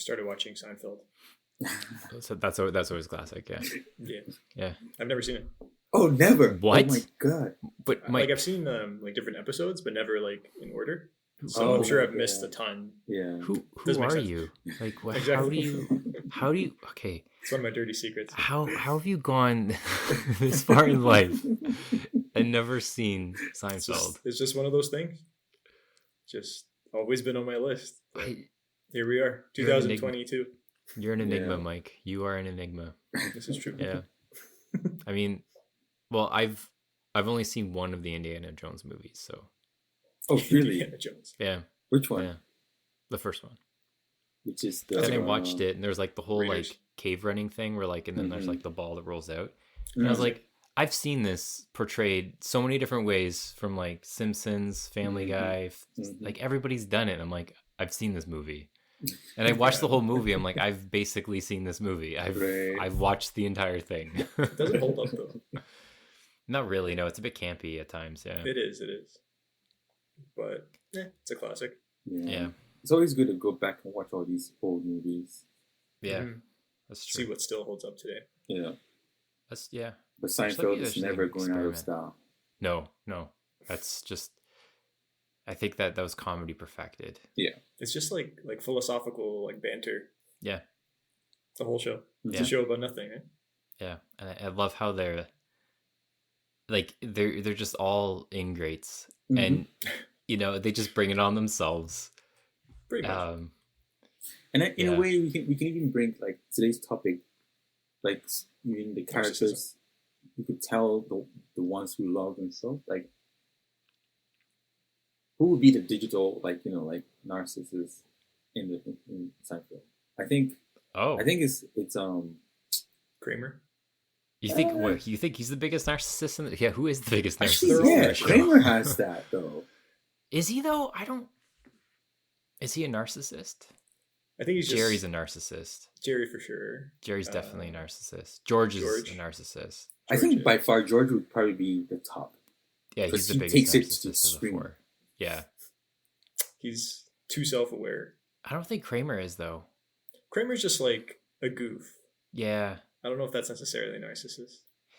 started watching Seinfeld. So that's always classic. Yeah. Yeah. I've never seen it. Oh, never. What? Oh my god. But Mike, Like I've seen like different episodes, but never like in order. So Oh, I'm sure I've yeah. missed a ton. Yeah. who Doesn't make are sense. you? Like, what, Exactly. how do you? Okay, It's one of my dirty secrets. how have you gone this far in life and never seen Seinfeld? It's just one of those things. Just always been on my list. Here we are, You're an enigma. 2022. You're an enigma, Yeah. Mike. You are an enigma. This is true. Yeah. I mean, well, I've only seen one of the Indiana Jones movies, so Oh, really? Indiana Jones. yeah, Which one? yeah, the first one. Which is the. And I watched it, and there's like the whole Raiders. like cave running thing, where like, and then there's Mhm. like the ball that rolls out, and I was like, I've seen this portrayed so many different ways from like Simpsons, Family Mhm. Guy, Mhm. like everybody's done it. I'm like, I've seen this movie, and I watched the whole movie. I'm like, I've basically seen this movie. Right. I've watched the entire thing. It doesn't hold up though. Not really. No, it's a bit campy at times. Yeah. It is. But it's a classic. Yeah. It's always good to go back and watch all these old movies. Yeah. Mhm. That's See true. what still holds up today. Yeah. That's yeah. But Just like Seinfeld you is should never going out of experiment. style. No. That's just. I think that was comedy perfected. It's just like philosophical like banter. Yeah. The whole show. It's Yeah. a show about nothing. Right? Yeah, and I love how they're like they're just all ingrates, Mhm. and you know they just bring it on themselves. Pretty much. And in Yeah. a way, we can even bring like today's topic, like even the characters. You could tell the ones who love themselves. Like, who would be the digital like narcissist in Seinfeld? I think Oh, it's Kramer. you think what? You think he's the biggest narcissist? Yeah, who is the biggest actually narcissist? in yeah. the show? Kramer has that though. Is he though? I don't. Is he a narcissist? I think he's just Jerry's a narcissist. Jerry for sure. Jerry's definitely a narcissist. George is George. a narcissist. I think George, by far George would probably be the top. Yeah, Because he's the he biggest takes it to narcissist of the extreme. four. Yeah, He's too self-aware. I don't think Kramer is though. Kramer's just like a goof. Yeah, I don't know if that's necessarily narcissist.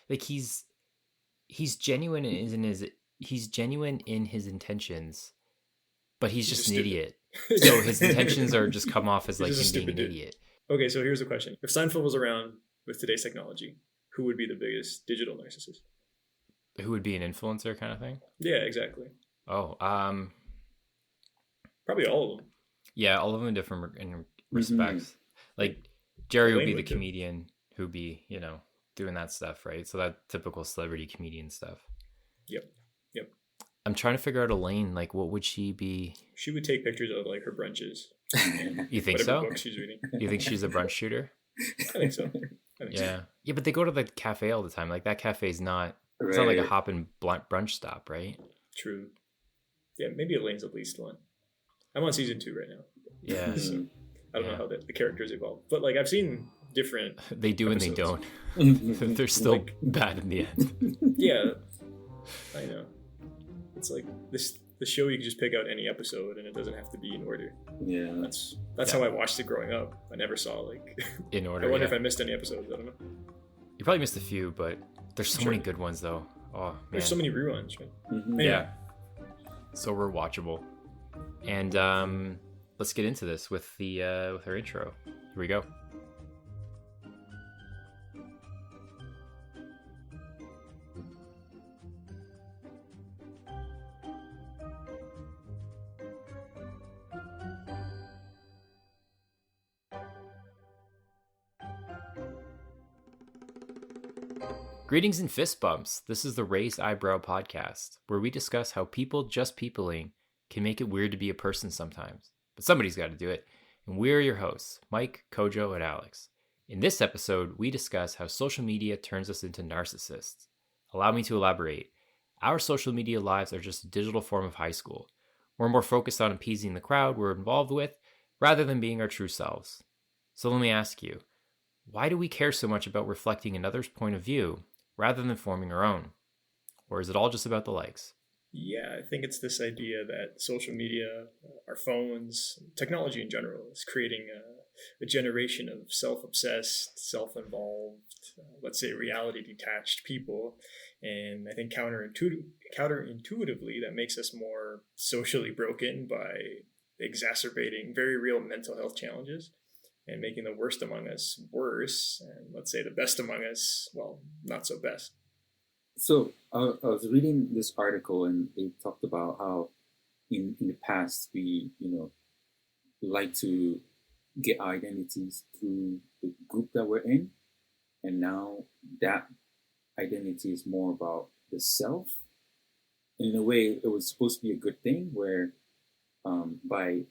like he's genuine he's genuine in his intentions, but he's just an stupid. idiot. So his intentions are just come off as He's like just a him being an stupid dude. idiot. Okay, so here's a question: if Seinfeld was around with today's technology, who would be the biggest digital narcissist? Who would be an influencer kind of thing? Yeah, exactly. Oh, Probably all of them. yeah, all of them in different in respects. Like Jerry would be Elaine the would do. comedian who'd be, doing that stuff, right? So that typical celebrity comedian stuff. Yep. I'm trying to figure out Elaine. Like, what would she be? She would take pictures of like her brunches. You think Whatever so? book she's reading. You think she's a brunch shooter? I think so. Yeah. Yeah, but they go to the cafe all the time. Like that cafe's not. It's not like a hop and brunch stop, right? True. Yeah, maybe Elaine's at least one. I'm on season 2 right now. Yeah. So I don't Yeah. know how the characters evolve, but like I've seen different. They do and they episodes. don't. They're still Like- bad in the end. Yeah, I know. It's like the show you can just pick out any episode and it doesn't have to be in order. Yeah. That's Yeah. how I watched it growing up. I never saw like. In I order. wonder Yeah. if I missed any episodes. I don't know. You probably missed a few, but there's so Sure. many good ones though. Oh man. There's so many reruns, right? Mhm. Yeah. So rewatchable. And let's get into this with with our intro. Here we go. Greetings and fist bumps. This is the Raised Eyebrow Podcast, where we discuss how people just peopling can make it weird to be a person sometimes. But somebody's got to do it. And we're your hosts, Mike, Kojo, and Alex. In this episode, we discuss how social media turns us into narcissists. Allow me to elaborate. Our social media lives are just a digital form of high school. We're more focused on appeasing the crowd we're involved with rather than being our true selves. So let me ask you, why do we care so much about reflecting another's point of view rather than forming our own? Or is it all just about the likes? Yeah, I think it's this idea that social media, our phones, technology in general, is creating a generation of self-obsessed, self-involved, let's say reality-detached people. And I think counterintuitively, that makes us more socially broken by exacerbating very real mental health challenges and making the worst among us worse, and let's say the best among us, well, not so best. So I was reading this article, and they talked about how in the past we, like to get our identities through the group that we're in, and now that identity is more about the self. In a way, it was supposed to be a good thing, where by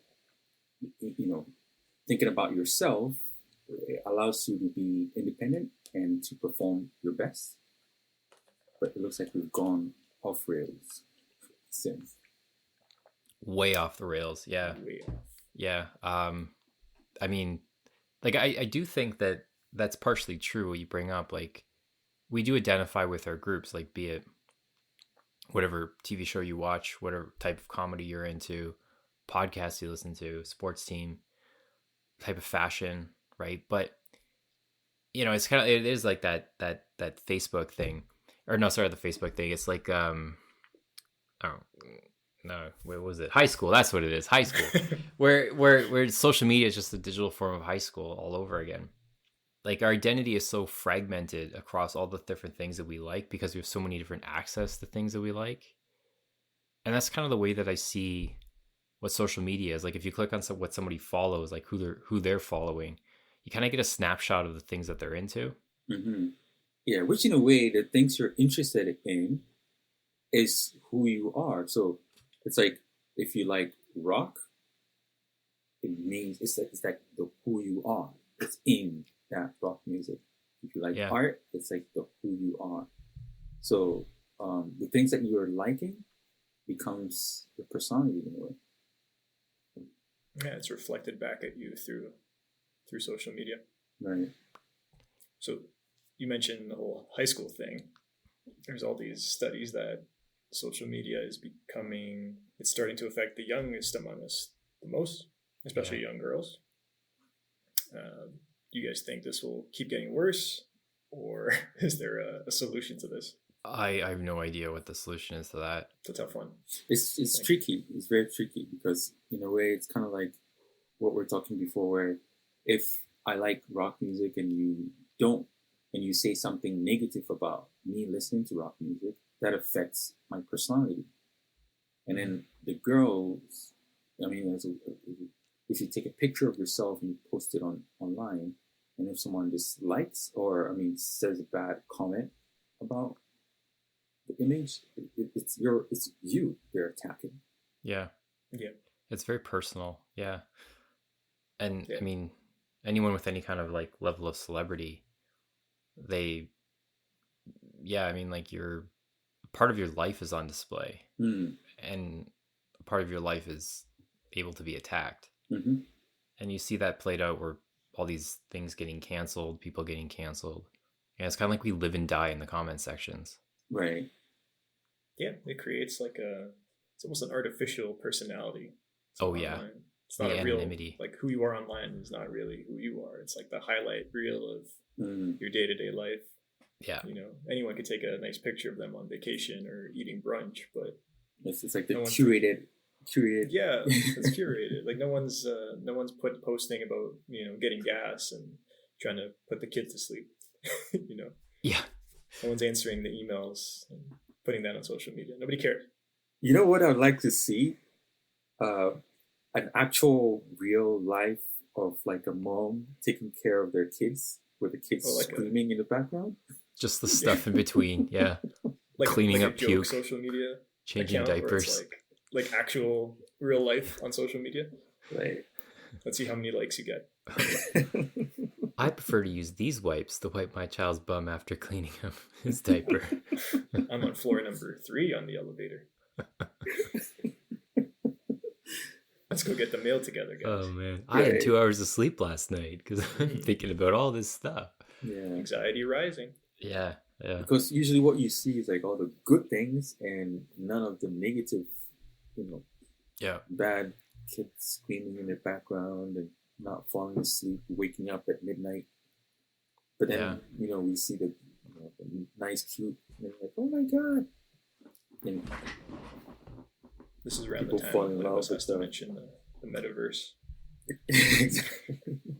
thinking about yourself, it allows you to be independent and to perform your best. But it looks like we've gone off rails since. Way off the rails. Yeah. Way off. Yeah. I mean, like, I do think that that's partially true what you bring up. Like, we do identify with our groups, like, be it whatever TV show you watch, whatever type of comedy you're into, podcasts you listen to, sports team, type of fashion, right? But it's kind of, it is like that Facebook thing, or no, sorry, the Facebook thing. It's like oh no, what was it? High school. That's what it is. High school, where social media is just a digital form of high school all over again. Like, our identity is so fragmented across all the different things that we like because we have so many different access to things that we like, and that's kind of the way that I see what social media is. Like, if you click on what somebody follows, like who they're following, you kind of get a snapshot of the things that they're into. Mm-hmm. Yeah, which in a way, the things you're interested in is who you are. So it's like, if you like rock, it means it's like the who you are. It's in that rock music. If you like art, it's like the who you are. So the things that you're liking becomes your personality in a way. Yeah, it's reflected back at you through social media. Right. So you mentioned the whole high school thing. There's all these studies that social media is it's starting to affect the youngest among us the most, especially young girls. Do you guys think this will keep getting worse, or is there a solution to this? I have no idea what the solution is to that. It's a tough one. It's tricky. It's very tricky because in a way it's kind of like what we're talking before, where if I like rock music and you don't, and you say something negative about me listening to rock music, that affects my personality. And then the girls, I mean, if you take a picture of yourself and you post it online, and if someone dislikes says a bad comment about the image, it's you they're attacking. Yeah. It's very personal. Yeah. And yeah. I mean, anyone with any kind of like level of celebrity, your part of your life is on display, and a part of your life is able to be attacked. Mm-hmm. And you see that played out where all these things getting canceled, people getting canceled. And it's kind of like we live and die in the comment sections. Right. Yeah, it creates it's almost an artificial personality. Online. It's not the a real, anonymity. like, who you are online is not really who you are. It's like the highlight reel of your day-to-day life. Yeah. Anyone could take a nice picture of them on vacation or eating brunch, but it's like the curated. Yeah, it's curated. Like, no one's posting about getting gas and trying to put the kid to sleep. Yeah. No one's answering the emails and putting that on social media. Nobody cares. You know what I'd like to see? An actual real life of like a mom taking care of their kids, with the kids screaming in the background. Just the stuff in between, yeah. Like cleaning up puke, social media, changing diapers, like actual real life on social media. Right. Let's see how many likes you get. I prefer to use these wipes to wipe my child's bum after cleaning up his diaper. I'm on floor number 3 on the elevator. Let's go get the mail together, guys. Oh man, I had 2 hours of sleep last night because I'm thinking about all this stuff. Yeah, anxiety rising. Yeah. Because usually what you see is like all the good things and none of the negative, Yeah. bad kids screaming in the background and not falling asleep, waking up at midnight. But then, we see the nice, cute, and like, oh my God. And this is around the time when I was has to mention the metaverse.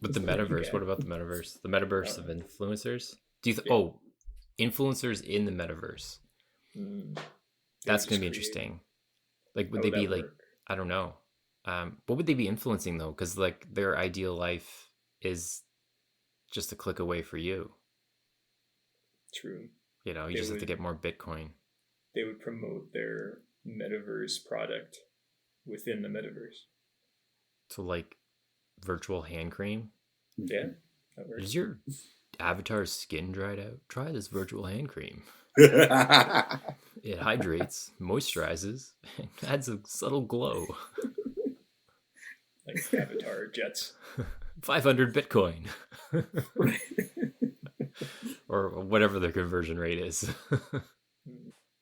But the metaverse, what about the metaverse? The metaverse of influencers? Do you influencers in the metaverse? That's going to be interesting. Like, would they be like, I don't know. What would they be influencing though? Because like their ideal life is just a click away for you. True. You just have to get more Bitcoin. They would promote their metaverse product within the metaverse. So like virtual hand cream? Yeah, that works. Is your avatar's skin dried out? Try this virtual hand cream. It hydrates, moisturizes, and adds a subtle glow. Like avatar jets. 500 Bitcoin. Or whatever the conversion rate is.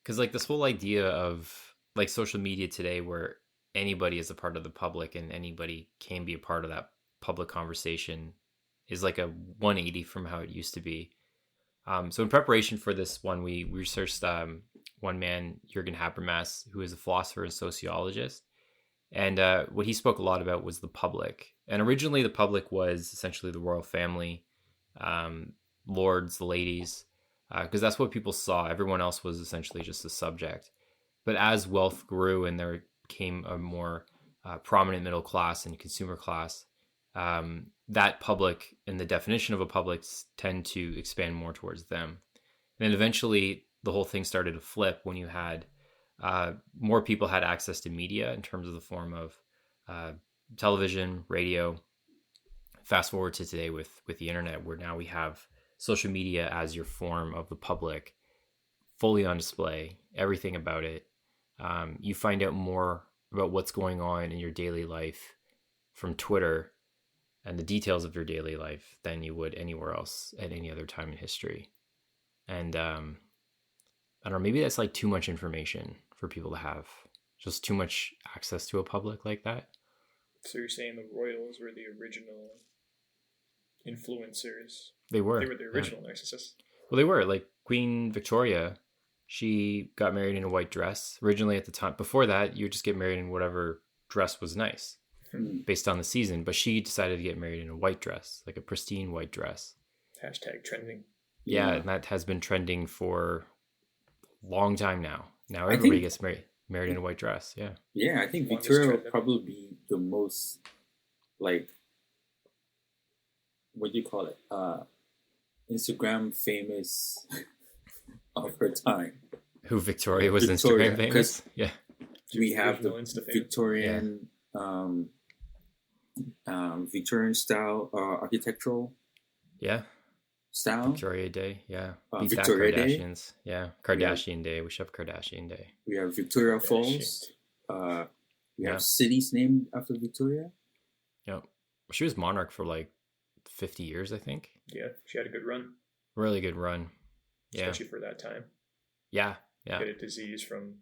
Because like this whole idea of like social media today where anybody is a part of the public and anybody can be a part of that public conversation is like a 180 from how it used to be. So in preparation for this one, we researched one man, Jürgen Habermas, who is a philosopher and sociologist. And what he spoke a lot about was the public. And originally the public was essentially the royal family, lords, ladies, because that's what people saw. Everyone else was essentially just a subject. But as wealth grew and there came a more prominent middle class and consumer class, that public and the definition of a public tend to expand more towards them. And then eventually the whole thing started to flip when you had more people had access to media in terms of the form of television, radio. Fast forward to today with the internet, where now we have social media as your form of the public, fully on display, everything about it. You find out more about what's going on in your daily life from Twitter and the details of your daily life than you would anywhere else at any other time in history. And I don't know, maybe that's like too much information for people to have, just too much access to a public like that. So you're saying the royals were the original influencers? They were the original narcissists. Well, they were. Like Queen Victoria, she got married in a white dress. Originally at the time, before that, you would just get married in whatever dress was nice based on the season. But she decided to get married in a white dress, like a pristine white dress. Hashtag trending. Yeah, and that has been trending for a long time now. Now everybody gets married in a white dress. Yeah. Yeah, I think Victoria will probably be the most, like, what do you call it? Instagram famous of her time. Who Victoria was Instagram famous? Yeah. We have the Victorian, Victorian style architectural. Yeah. Style. Victoria Day, yeah. Victoria Kardashians. Day. Yeah. Kardashian Day. We should have Kardashian Day. We have Victoria Falls. We have cities named after Victoria. Yeah. She was monarch for like 50 years, I think. Yeah, she had a good run. Really good run. Yeah. Especially for that time. Yeah, yeah. Get a disease from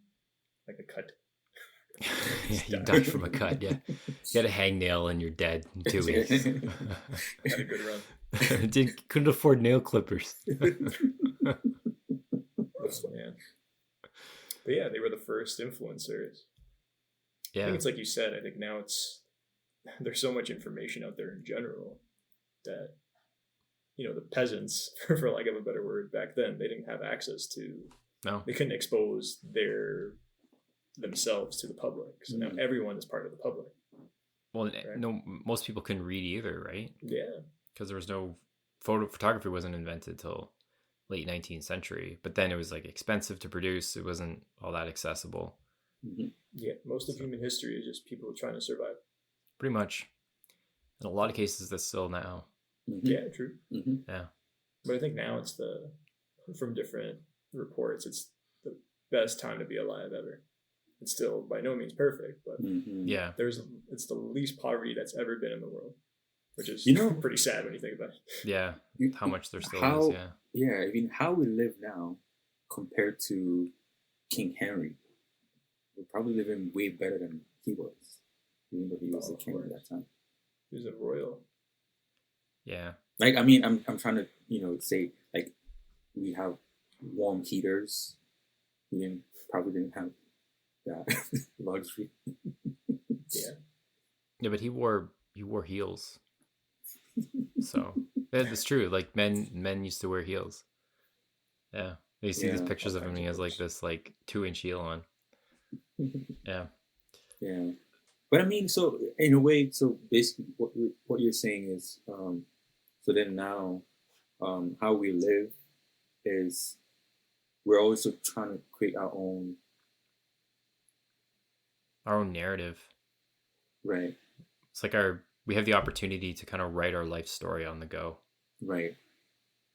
like a cut. Yeah, you died from a cut, yeah. You had a hangnail and you're dead in 2 weeks. Had a good run. Couldn't afford nail clippers. Yeah. But yeah, they were the first influencers. Yeah. I think it's like you said, I think now there's so much information out there in general that, the peasants, for lack of a better word, back then, they didn't have access to, they couldn't expose themselves to the public. So now everyone is part of the public. Well, right? No, most people couldn't read either, right? Yeah. Because there was no photography wasn't invented till late 19th century, but then it was like expensive to produce. It wasn't all that accessible. Mm-hmm. Yeah. Most of human history is just people trying to survive. Pretty much. In a lot of cases, that's still now. Mm-hmm. Yeah, true. Mm-hmm. Yeah. But I think now from different reports, it's the best time to be alive ever. It's still by no means perfect, but yeah, it's the least poverty that's ever been in the world, which is pretty sad when you think about it. Yeah, how much there still is. Yeah, I mean, how we live now compared to King Henry, we're probably living way better than he was, even though he was the king at that time. He was a royal. Yeah. Like, I mean, I'm trying to, say, like, we have warm heaters. We probably didn't have that luxury. Yeah. Yeah, but he wore heels. So that's true. Like men used to wear heels. Yeah. You see these pictures of him, he has like this like 2-inch heel on. Yeah. Yeah. But I mean, so in a way, so basically what you're saying is, so then now, how we live is we're also trying to create our own narrative. Right. It's like we have the opportunity to kind of write our life story on the go. Right.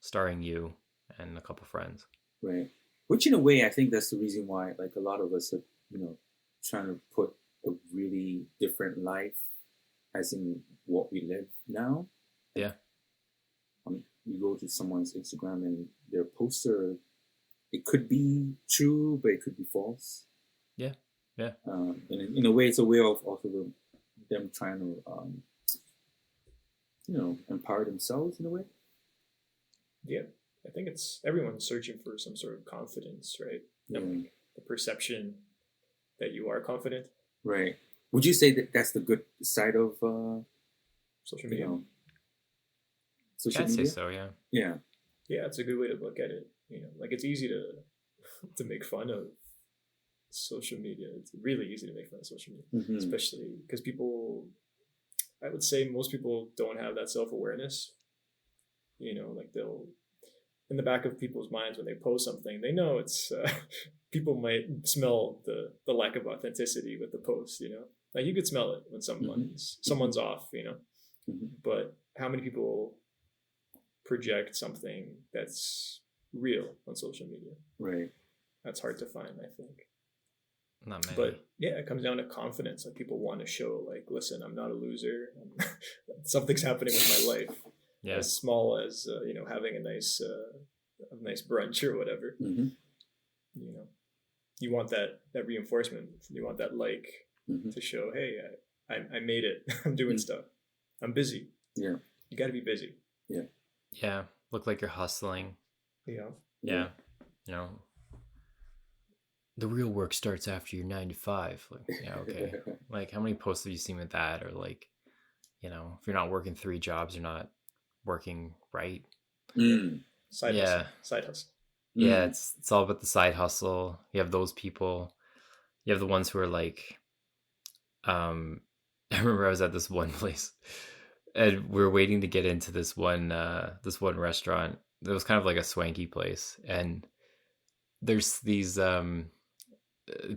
Starring you and a couple friends. Right. Which in a way, I think that's the reason why, like, a lot of us are, trying to put a really different life as in what we live now. Yeah. You go to someone's Instagram and their poster, it could be true, but it could be false. Yeah. Yeah. And in a way, it's a way of also them trying to, empower themselves in a way. Yeah. I think it's everyone's searching for some sort of confidence, right? Yeah. And the perception that you are confident. Right. Would you say that that's the good side of social media? I'd say so, yeah. Yeah. Yeah, it's a good way to look at it. Like it's easy to make fun of social media. It's really easy to make fun of social media, especially because I would say most people don't have that self-awareness. Like they'll, in the back of people's minds when they post something, they know it's, people might smell the lack of authenticity with the post, like you could smell it when someone's off, but how many people project something that's real on social media? Right. That's hard to find, I think. Not many. But yeah, it comes down to confidence. Like people want to show, like, listen, I'm not a loser. Something's happening with my life. Yeah. As small as having a nice brunch or whatever. Mm-hmm. You want that reinforcement. You want that to show, hey, I made it. I'm doing stuff. I'm busy. Yeah. You got to be busy. Yeah. Yeah. Look like you're hustling. Yeah. The real work starts after your 9 to 5. Like, yeah, okay. Like, how many posts have you seen with that? Or like, if you're not working 3 jobs, you're not working right. Side hustle. Yeah, it's all about the side hustle. You have those people. You have the ones who are like, I remember I was at this one place and we were waiting to get into this one restaurant. It was kind of like a swanky place, and there's these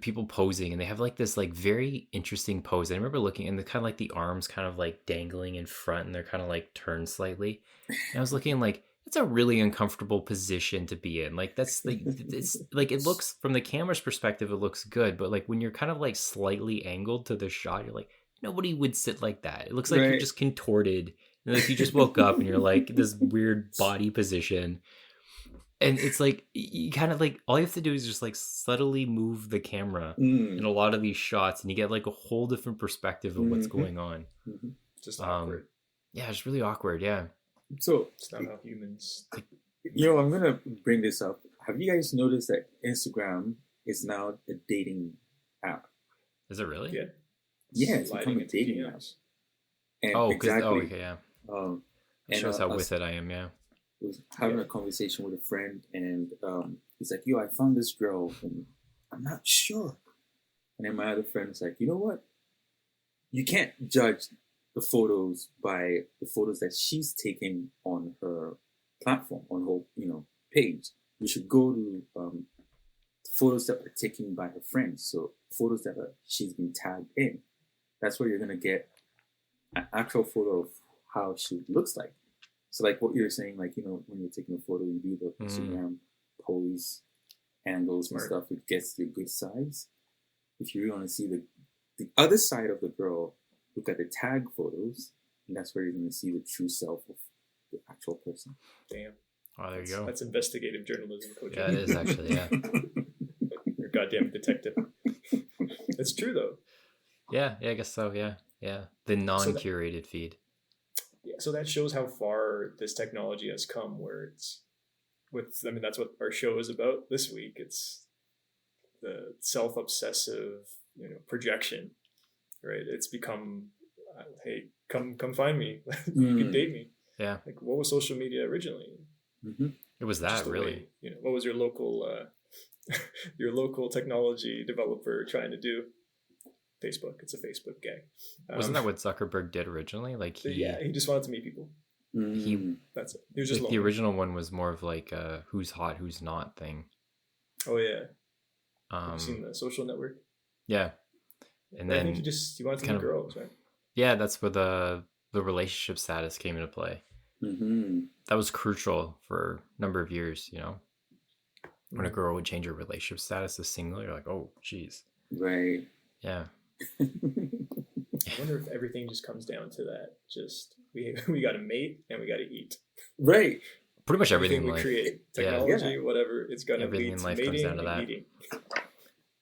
people posing, and they have like this like very interesting pose. I remember looking, and the kind of like the arms kind of like dangling in front, and they're kind of like turned slightly. And I was looking like, it's a really uncomfortable position to be in. Like that's like, it's like, it looks from the camera's perspective, it looks good, but like when you're kind of like slightly angled to the shot, you're like, nobody would sit like that. It looks like you're just contorted, and like you just woke up and you're like this weird body position. And it's like, you kind of like, all you have to do is just like subtly move the camera in a lot of these shots, and you get like a whole different perspective of what's going on. Just awkward. Yeah, it's really awkward. Yeah. So it's not how humans. I'm gonna bring this up. Have you guys noticed that Instagram is now a dating app? Is it really? Yeah. Yeah, it's become a dating app. And exactly. Okay, yeah. It shows how with it I am. Yeah. I was having a conversation with a friend, and he's like, "Yo, I found this girl, and I'm not sure." And then my other friend is like, "You know what? You can't judge the photos by the photos that she's taken on her platform, on her page. You should go to photos that are taken by her friends, so photos that she's been tagged in. That's where you're gonna get an actual photo of how she looks like." So like what you're saying, like, when you're taking a photo, you do the Instagram pose, angles and stuff, it gets your good sides. If you really want to see the other side of the girl, look at the tag photos, and that's where you're going to see the true self of the actual person. Damn. Oh, there you go. That's investigative journalism, Coach. Yeah, it is actually, yeah. You're a goddamn detective. It's true, though. Yeah, I guess so, yeah. The non-curated feed. yeah, so that shows how far this technology has come. Where it's I mean, that's what our show is about this week. It's the self-obsessive, projection, right? It's become, hey, come find me. You can date me. Yeah. Like, what was social media originally? Mm-hmm. It was that, really. Way, what was your local technology developer trying to do? Facebook. It's a Facebook guy. Wasn't that what Zuckerberg did originally? Like he just wanted to meet people. That's it. He was just like the original one was more of like a who's hot, who's not thing. Oh yeah. Have you seen The Social Network? Yeah. And then I think he wanted to meet girls, right? Yeah, that's where the relationship status came into play. Mm-hmm. That was crucial for a number of years, when a girl would change her relationship status to single, you're like, oh geez. Right. Yeah. I wonder if everything just comes down to that. Just we got to mate and we got to eat. Right. Pretty much everything we create, technology, whatever, it's going to lead to life mating comes down to and that. eating.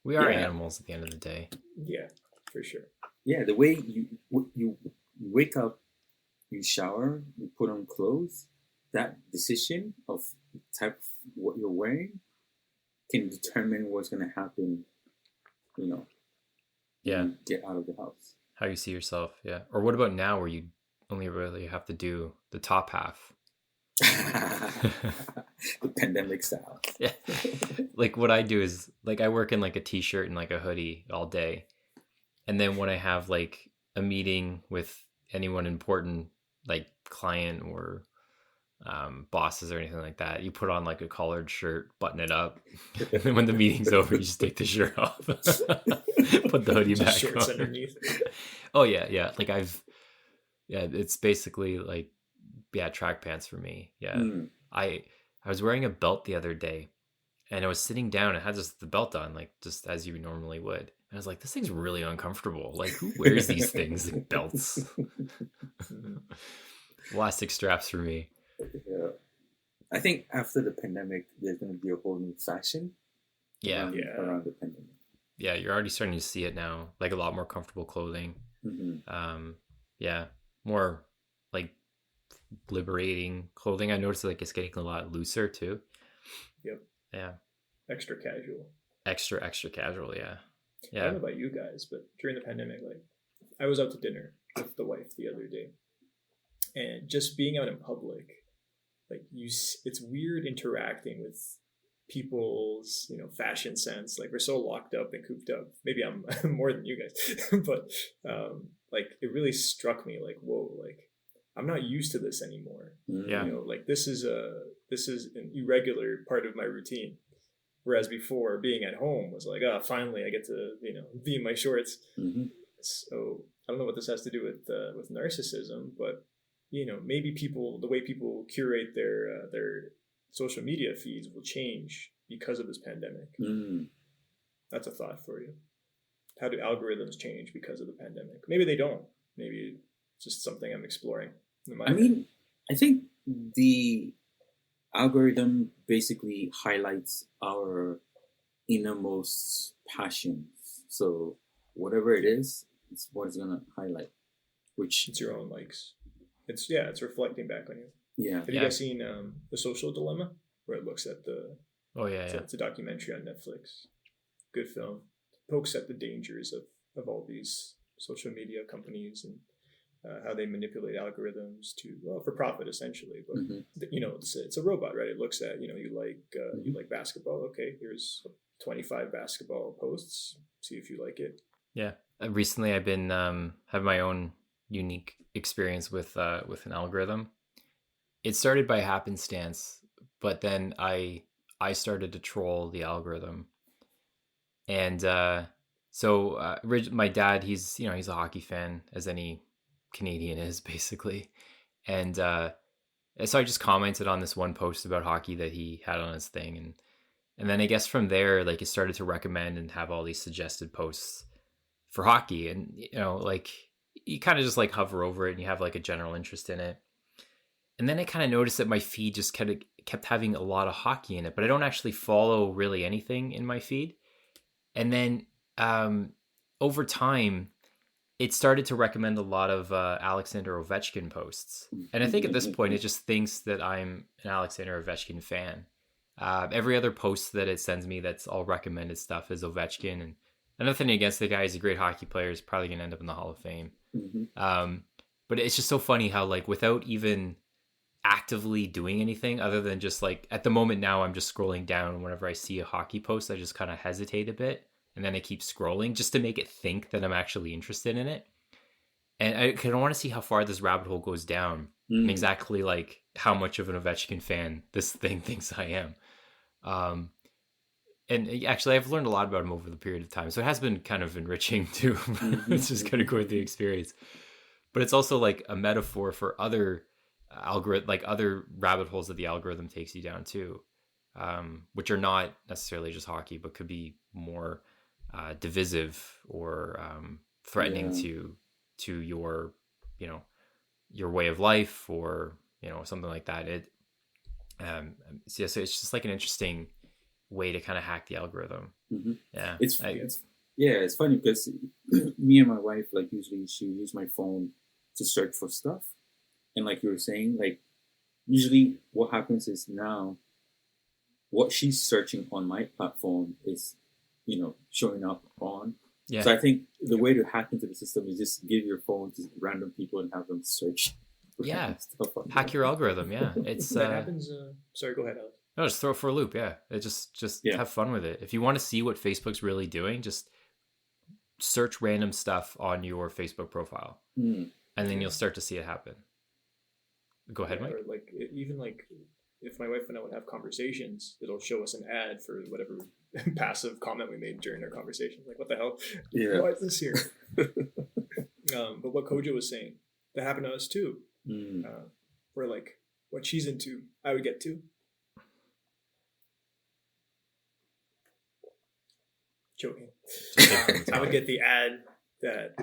We are animals at the end of the day. Yeah, for sure. Yeah, the way you wake up, you shower, you put on clothes, that decision of the type of what you're wearing can determine what's going to happen, when you get out of the house. How you see yourself, yeah. Or what about now where you only really have to do the top half? The pandemic style. Yeah. Like what I do is like I work in like a t-shirt and like a hoodie all day. And then when I have like a meeting with anyone important, like client or bosses or anything like that, you put on like a collared shirt, button it up. And then when the meeting's over, you just take the shirt off. Put the hoodie back shorts on. Underneath. Oh yeah. Like it's basically like, track pants for me. Yeah. I was wearing a belt the other day and I was sitting down and had just the belt on, like just as you normally would. And I was like, this thing's really uncomfortable. Like who wears these things like belts? Elastic straps for me. Yeah. I think after the pandemic, there's going to be a whole new fashion. Yeah. Around the pandemic. Yeah. You're already starting to see it now. Like a lot more comfortable clothing. Mm-hmm. More like liberating clothing. I noticed like it's getting a lot looser too. Yep. Yeah. Extra casual. Extra casual. Yeah. I don't know about you guys, but during the pandemic, like I was out to dinner with the wife the other day, and just being out in public, like it's weird interacting with people's fashion sense. Like we're so locked up and cooped up. Maybe I'm more than you guys, but like it really struck me like, whoa, like I'm not used to this anymore. Yeah. Like this is an irregular part of my routine. Whereas before, being at home was like, finally I get to be in my shorts. Mm-hmm. So I don't know what this has to do with narcissism, but maybe the way people curate their social media feeds will change because of this pandemic. That's a thought for you. How do algorithms change because of the pandemic? Maybe they don't. Maybe it's just something I'm exploring. I think the algorithm basically highlights our innermost passions. So whatever it is, it's what it's gonna highlight. Which it's your own likes. It's reflecting back on you. Yeah. Have you guys seen The Social Dilemma, where it looks at the? Oh yeah, it's a documentary on Netflix. Good film. Pokes at the dangers of all these social media companies and how they manipulate algorithms for profit essentially. But it's a robot, right? It looks at you like basketball. Okay, here's 25 basketball posts. See if you like it. Yeah. Recently, I've been have my own unique experience with an algorithm. It started by happenstance, but then I started to troll the algorithm, and my dad, he's a hockey fan, as any Canadian is basically, and so I just commented on this one post about hockey that he had on his thing, and then I guess from there, like it started to recommend and have all these suggested posts for hockey, and like you kind of just like hover over it and you have like a general interest in it. And then I kind of noticed that my feed just kept having a lot of hockey in it, but I don't actually follow really anything in my feed. And then over time, it started to recommend a lot of Alexander Ovechkin posts. And I think at this point, it just thinks that I'm an Alexander Ovechkin fan. Every other post that it sends me that's all recommended stuff is Ovechkin. And nothing against the guy. He's a great hockey player. He's probably going to end up in the Hall of Fame. But it's just so funny how, like, without even actively doing anything other than just, like, at the moment now, I'm just scrolling down. And whenever I see a hockey post, I just kind of hesitate a bit. And then I keep scrolling just to make it think that I'm actually interested in it. And I kind of want to see how far this rabbit hole goes down and exactly like how much of an Ovechkin fan this thing thinks I am. And actually, I've learned a lot about him over the period of time. So it has been kind of enriching too. It's just kind of going through the experience. But it's also like a metaphor for other other rabbit holes that the algorithm takes you down to, which are not necessarily just hockey, but could be more divisive or threatening to your your way of life, or something like that. So it's just like an interesting way to kind of hack the algorithm. It's funny because me and my wife, like, usually she use my phone to search for stuff, and like you were saying, like, usually what happens is now what she's searching on my platform is showing up on. Yeah. So I think the way to hack into the system is just give your phone to random people and have them search. Stuff hack your algorithm. Yeah, it's that happens. Sorry, go ahead, Alex. No, just throw it for a loop. Yeah, it just have fun with it. If you want to see what Facebook's really doing, just search random stuff on your Facebook profile, and then you'll start to see it happen. Go ahead, Mike. Or even if my wife and I would have conversations, it'll show us an ad for whatever passive comment we made during our conversation. Like, what the hell? Yeah. Why is this here? But what Kojo was saying, that happened to us too. Where like what she's into, I would get to. Joking. I would get the ad that,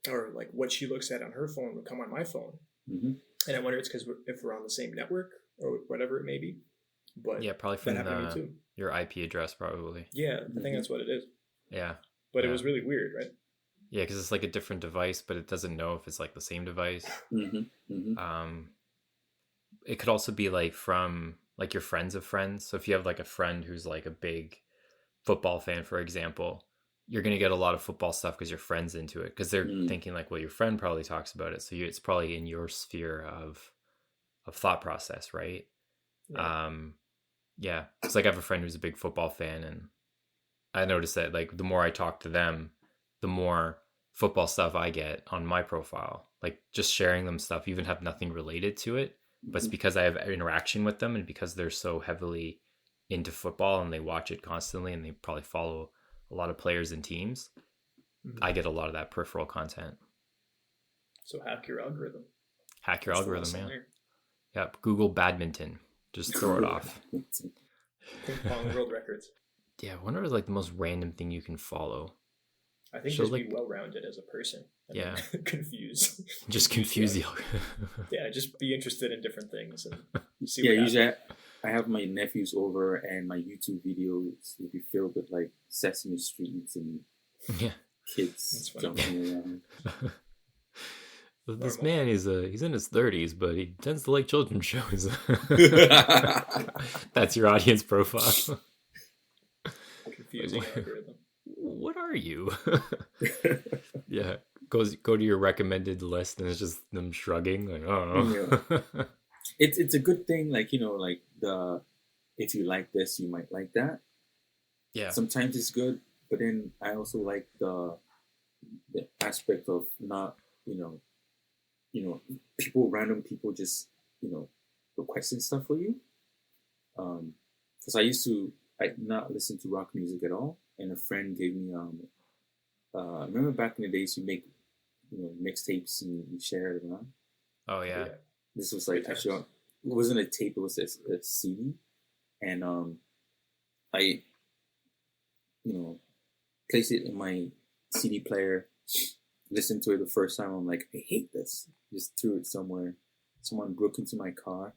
or like what she looks at on her phone would come on my phone. And I wonder it's because if we're on the same network or whatever it may be. But yeah, probably from your IP address, probably. Yeah, I think that's what it is. Yeah. But it was really weird, right? Yeah, because it's like a different device, but it doesn't know if it's like the same device. It could also be like from like your friends of friends. So if you have like a friend who's like a big football fan, for example, you're going to get a lot of football stuff because your friend's into it, because they're thinking like, well, your friend probably talks about it. So it's probably in your sphere of thought process, right? Yeah. It's like I have a friend who's a big football fan, and I noticed that like the more I talk to them, the more football stuff I get on my profile, like just sharing them stuff, even have nothing related to it. But it's because I have interaction with them, and because they're so heavily into football and they watch it constantly and they probably follow a lot of players and teams, I get a lot of that peripheral content. So hack your algorithm. Hack your algorithm, man. Yep. Google badminton. Just throw it off. Ping pong world records. Yeah, I wonder like the most random thing you can follow. I think just be well-rounded as a person. Yeah. Confuse. Just confuse the algorithm. Yeah, just be interested in different things and see what happens. Usually I have my nephews over, and my YouTube videos will be filled with like Sesame Streets and kids jumping around. This man he's in his 30s, but he tends to like children's shows. That's your audience profile. Confusing algorithm. What are you? Yeah, go to your recommended list, and it's just them shrugging, like, oh. Yeah. It's a good thing, like, like if you like this, you might like that. Yeah. Sometimes it's good, but then I also like the aspect of not, random people just, requesting stuff for you. Because I used to not listen to rock music at all, and a friend gave me remember back in the days you make mixtapes and you share it around. Oh yeah. This was like actually it wasn't a tape, it was a CD, and I placed it in my CD player, listened to it the first time. I'm like, I hate this. Just threw it somewhere. Someone broke into my car,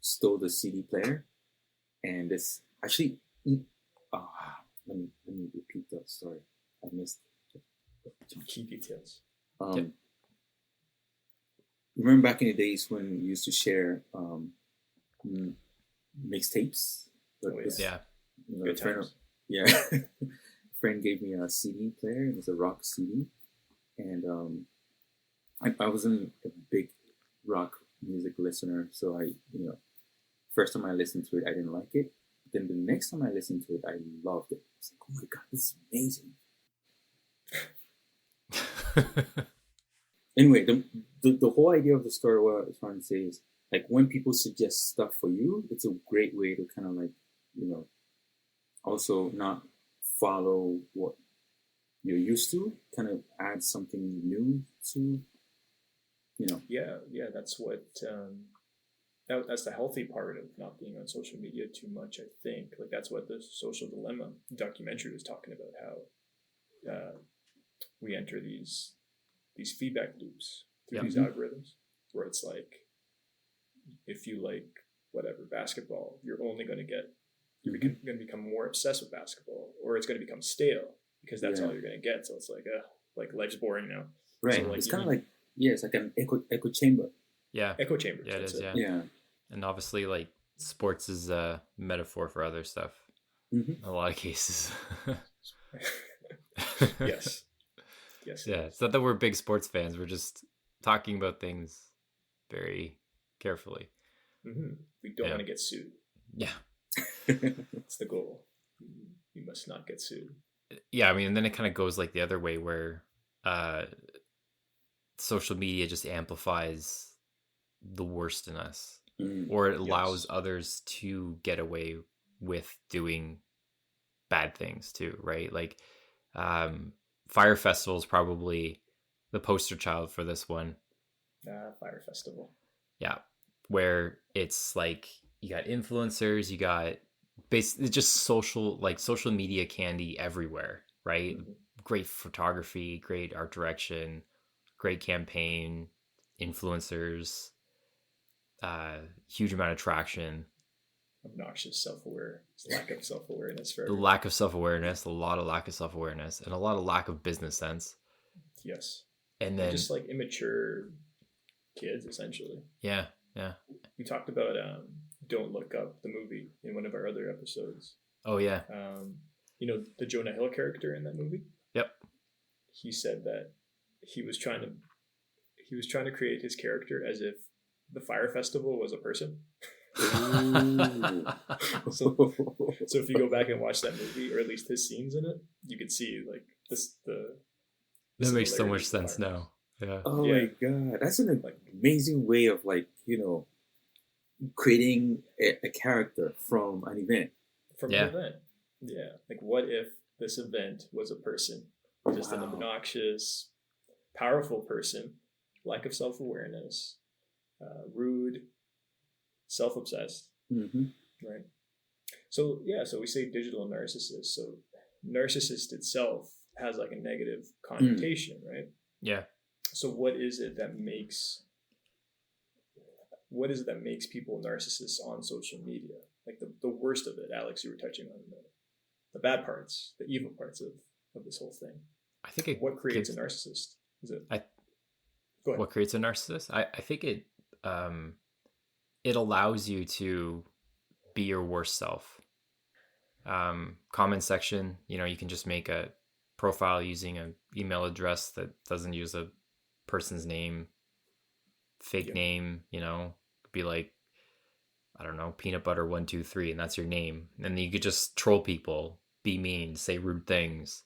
stole the CD player, and this actually. Let me repeat that story. I missed key details. Um, Remember back in the days when we used to share mixtapes? Oh, Yeah. You know, Good times. a friend gave me a CD player. It was a rock CD, and I wasn't a big rock music listener, so first time I listened to it, I didn't like it. Then the next time I listened to it, I loved it. I was like, oh my god, this is amazing. Anyway, the whole idea of the story, what I was trying to say is, like, when people suggest stuff for you, it's a great way to kind of like, also not follow what you're used to, kind of add something new to, Yeah, that's what that's the healthy part of not being on social media too much. I think like that's what the Social Dilemma documentary was talking about. How we enter these feedback loops through these algorithms, where it's like, if you like whatever basketball, you're only going to get you're going to become more obsessed with basketball, or it's going to become stale because that's all you're going to get. So it's like life's boring now. Right. So, like, it's kind of like it's like an echo chamber. Yeah. Echo chamber. Yeah, it is. Yeah. Yeah. And obviously, like, sports is a metaphor for other stuff. In a lot of cases. Yes. Yeah, it's not that we're big sports fans. We're just talking about things very carefully. We don't want to get sued. Yeah. That's the goal. You must not get sued. Yeah, I mean, and then it kind of goes like the other way where social media just amplifies the worst in us. Or it allows others to get away with doing bad things too, right? Like Fire Festival is probably the poster child for this one. Fire Festival. Yeah, where it's like you got influencers, you got basically just social media candy everywhere, right? Great photography, great art direction, great campaign, influencers, huge amount of traction. Obnoxious self-aware, lack of self-awareness for everyone. Lack of self-awareness, a lot of lack of self-awareness, and a lot of lack of business sense. Yes. And then just like immature kids, essentially. Yeah. We talked about Don't Look Up, the movie, in one of our other episodes. Oh yeah. The Jonah Hill character in that movie? Yep. He said that he was trying to create his character as if the Fire Festival was a person. so if you go back and watch that movie, or at least his scenes in it, you could see like that makes so much sense now. Yeah. Oh my god, that's an amazing way of creating a character from an event. An event. Yeah. Like, what if this event was a person, just an obnoxious, powerful person, lack of self-awareness, rude, self-obsessed, right? So we say digital narcissist. So narcissist itself has like a negative connotation, right? Yeah. So what is it that makes people narcissists on social media? Like the worst of it, Alex, you were touching on the bad parts, the evil parts of this whole thing. I think what creates a narcissist? Is it? Go ahead. What creates a narcissist? I think it allows you to be your worst self. Comment section, you can just make a profile using an email address that doesn't use a person's name, fake name, could be like, I don't know, peanut butter 123, and that's your name. And then you could just troll people, be mean, say rude things.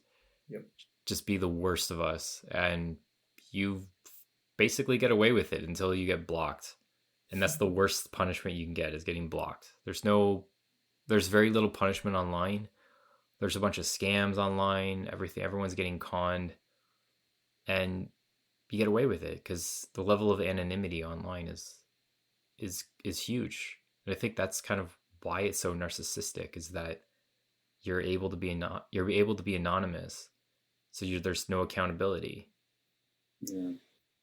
Yep. Just be the worst of us. And you basically get away with it until you get blocked. And that's the worst punishment you can get, is getting blocked. There's very little punishment online. There's a bunch of scams online, everyone's getting conned. And you get away with it because the level of anonymity online is huge. And I think that's kind of why it's so narcissistic, is that you're able to be anonymous, so there's no accountability. Yeah,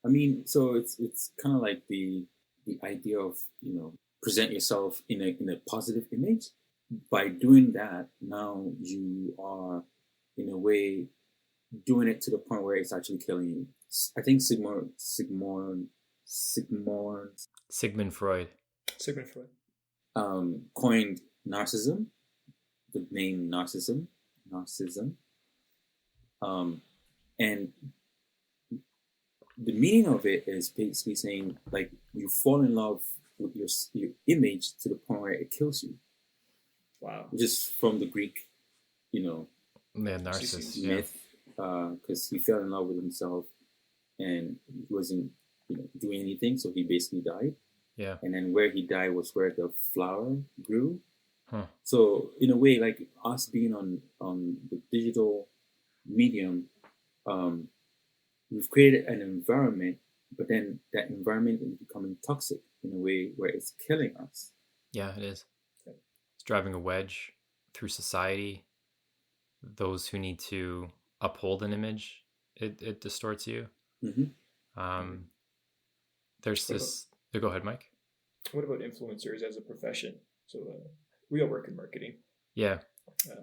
I mean, so it's kind of like the idea of present yourself in a positive image. By doing that, now you are in a way doing it to the point where it's actually killing you. I think Sigmund Freud. Sigmund Freud. Coined narcissism, the name narcissism, and the meaning of it is basically saying like you fall in love with your image to the point where it kills you. Wow. Just from the Greek, Narcissist myth, because he fell in love with himself and he wasn't, doing anything, so he basically died. Yeah. And then where he died was where the flower grew. Huh. So in a way, like us being on the digital medium, we've created an environment, but then that environment is becoming toxic in a way where it's killing us. Yeah, it is. It's driving a wedge through society. Those who need to uphold an image, it distorts you. Mm-hmm. There's this. Go ahead, Mike. What about influencers as a profession? So we all work in marketing. Yeah.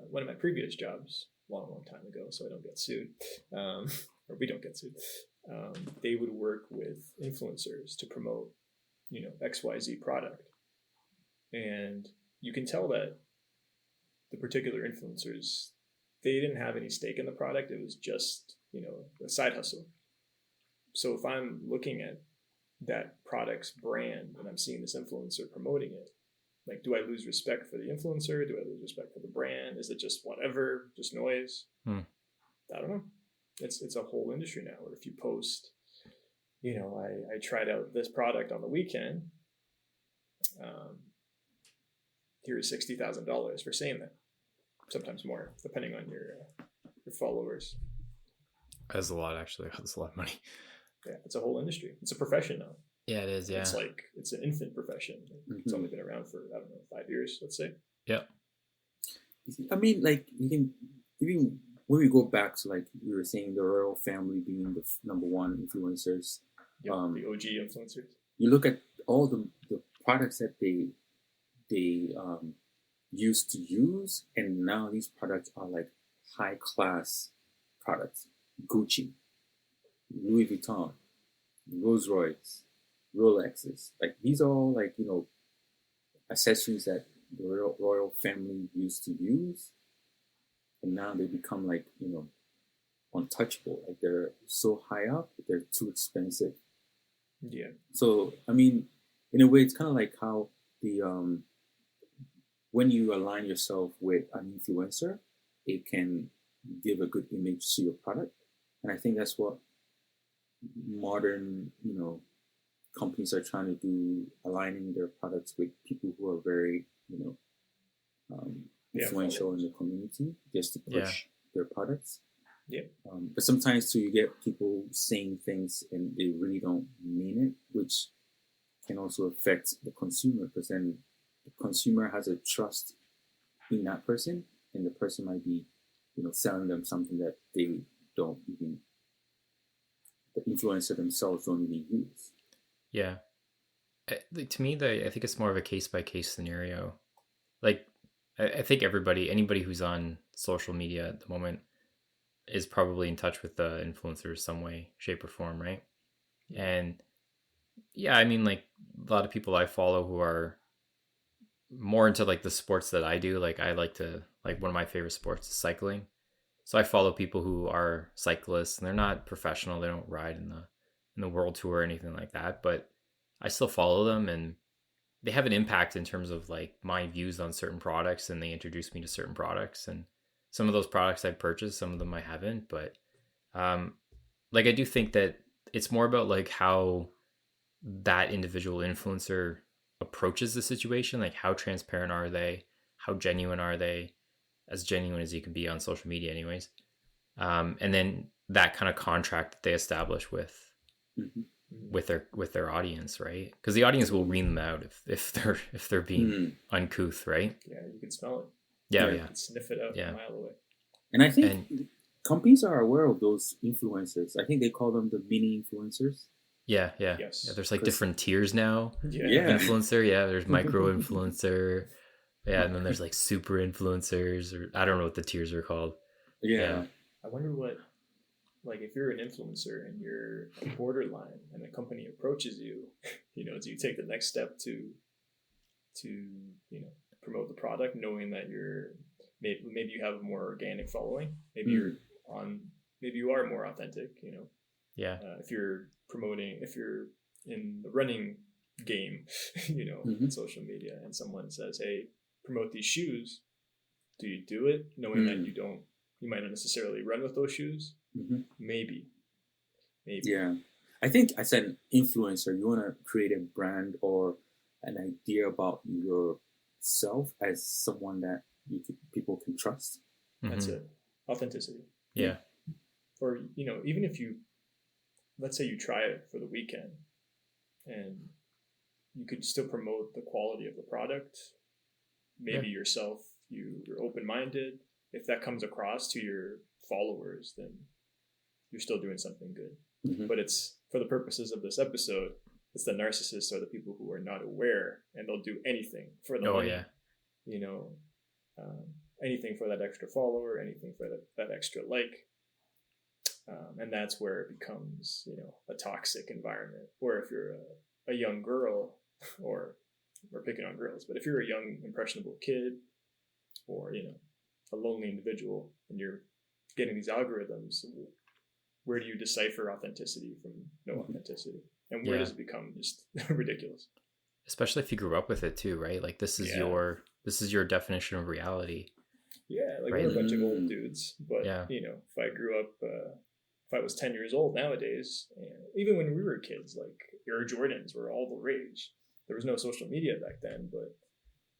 One of my previous jobs, long time ago, so I don't get sued, or we don't get sued. They would work with influencers to promote, XYZ product, and you can tell that the particular influencers, they didn't have any stake in the product. It was just, a side hustle. So if I'm looking at that product's brand and I'm seeing this influencer promoting it, like, do I lose respect for the influencer? Do I lose respect for the brand? Is it just whatever, just noise? I don't know. It's a whole industry now where if you post, I tried out this product on the weekend, here's $60,000 for saying that. Sometimes more, depending on your followers. That's a lot, actually. That's a lot of money. Yeah, it's a whole industry. It's a profession now. Yeah, it is. Yeah, it's an infant profession. It's only been around for 5 years, let's say. Yeah. I mean, like you can even when we go back to like we were saying the royal family being the number one influencers. The OG influencers. You look at all the products that they used to use, and now these products are like high class products. Gucci, Louis Vuitton, Rolls Royce, Rolexes. Like these are all like accessories that the royal family used to use, and now they become like untouchable. Like they're so high up, they're too expensive. Yeah. So I mean, in a way, it's kind of like how the when you align yourself with an influencer, it can give a good image to your product, and I think that's what modern companies are trying to do, aligning their products with people who are very influential in the community, just to push their products. Yeah. But sometimes too, you get people saying things and they really don't mean it, which can also affect the consumer, because then the consumer has a trust in that person, and the person might be, selling them something that they don't even, the influencer themselves don't even use. Yeah. To me, I think it's more of a case-by-case scenario. Like, I think anybody who's on social media at the moment is probably in touch with the influencers some way, shape, or form, right? And yeah, I mean, like a lot of people I follow who are more into like the sports that I do. Like I like to, like one of my favorite sports is cycling. So I follow people who are cyclists, and they're not professional. They don't ride in the world tour or anything like that, but I still follow them, and they have an impact in terms of like my views on certain products, and they introduce me to certain products, and some of those products I've purchased, some of them I haven't, but like I do think that it's more about like how that individual influencer approaches the situation. Like how transparent are they? How genuine are they? As genuine as you can be on social media anyways. And then that kind of contract that they establish with their audience, right? Because the audience will ream them out if they're being uncouth, right? Yeah, you can smell it. Yeah. You can sniff it out a mile away. And I think companies are aware of those influencers. I think they call them the mini influencers. Yeah. Yes. Yeah, there's like different tiers now. Yeah. Influencer, yeah. There's micro influencer. Yeah, and then there's like super influencers, or I don't know what the tiers are called. Yeah. I wonder what like if you're an influencer and you're borderline and a company approaches you, do you take the next step to promote the product, knowing that maybe you have a more organic following, maybe maybe you are more authentic, Yeah. if you're in the running game, in social media, and someone says, hey, promote these shoes, do you do it knowing that you might not necessarily run with those shoes? Maybe. Yeah, I think as an influencer, you want to create a brand or an idea about yourself as someone that people can trust. That's it. Authenticity. Yeah. Or even if let's say you try it for the weekend, and you could still promote the quality of the product, maybe yourself, you're open-minded. If that comes across to your followers, then you're still doing something good. But it's, for the purposes of this episode, it's the narcissists are the people who are not aware, and they'll do anything for the money. Anything for that extra follower, anything for that extra like. And that's where it becomes, a toxic environment. Or if you're a young girl, or we're picking on girls, but if you're a young, impressionable kid, or, a lonely individual, and you're getting these algorithms, where do you decipher authenticity from no authenticity? And where does it become just ridiculous? Especially if you grew up with it too, right? Like this is your definition of reality. Yeah, like right? We're a bunch of old dudes, but if I grew up, if I was 10 years old nowadays, even when we were kids, like Air Jordans were all the rage. There was no social media back then, but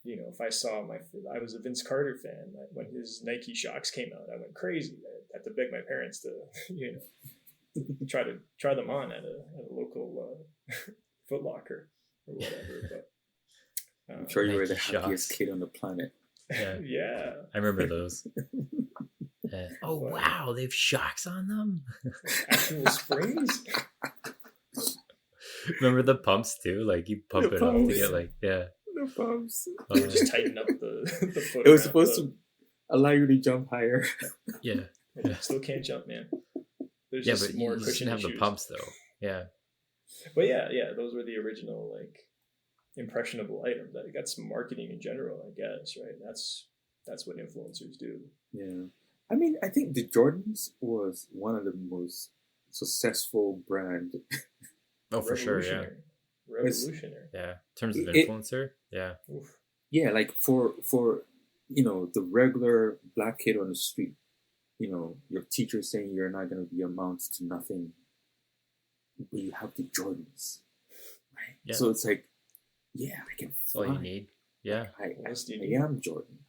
if I saw I was a Vince Carter fan. When his Nike Shox came out, I went crazy. I had to beg my parents to, try them on at a local Foot Locker or whatever. But I'm sure you were the Nike happiest Shox. kid on the planet. Yeah. Yeah. I remember those. Oh, wow. They have shocks on them. Actual springs. Remember the pumps too? Like you pump it up to get the pumps. You just tighten up the foot. It was supposed to allow you to jump higher. Yeah. Still can't jump, man. There's just but more you shouldn't have the pumps though. Yeah. But yeah, those were the original impressionable items. That's marketing in general, I guess, right? That's what influencers do. Yeah. I mean, I think the Jordans was one of the most successful brand. Oh, for sure, yeah. Revolutionary. Yeah. In terms of influencer, yeah. Oof. Yeah, like for the regular black kid on the street, your teacher saying you're not going to be amount to nothing, but you have the Jordans, right? Yeah. So it's like, yeah, I can. That's all you need. Yeah. I am Jordan.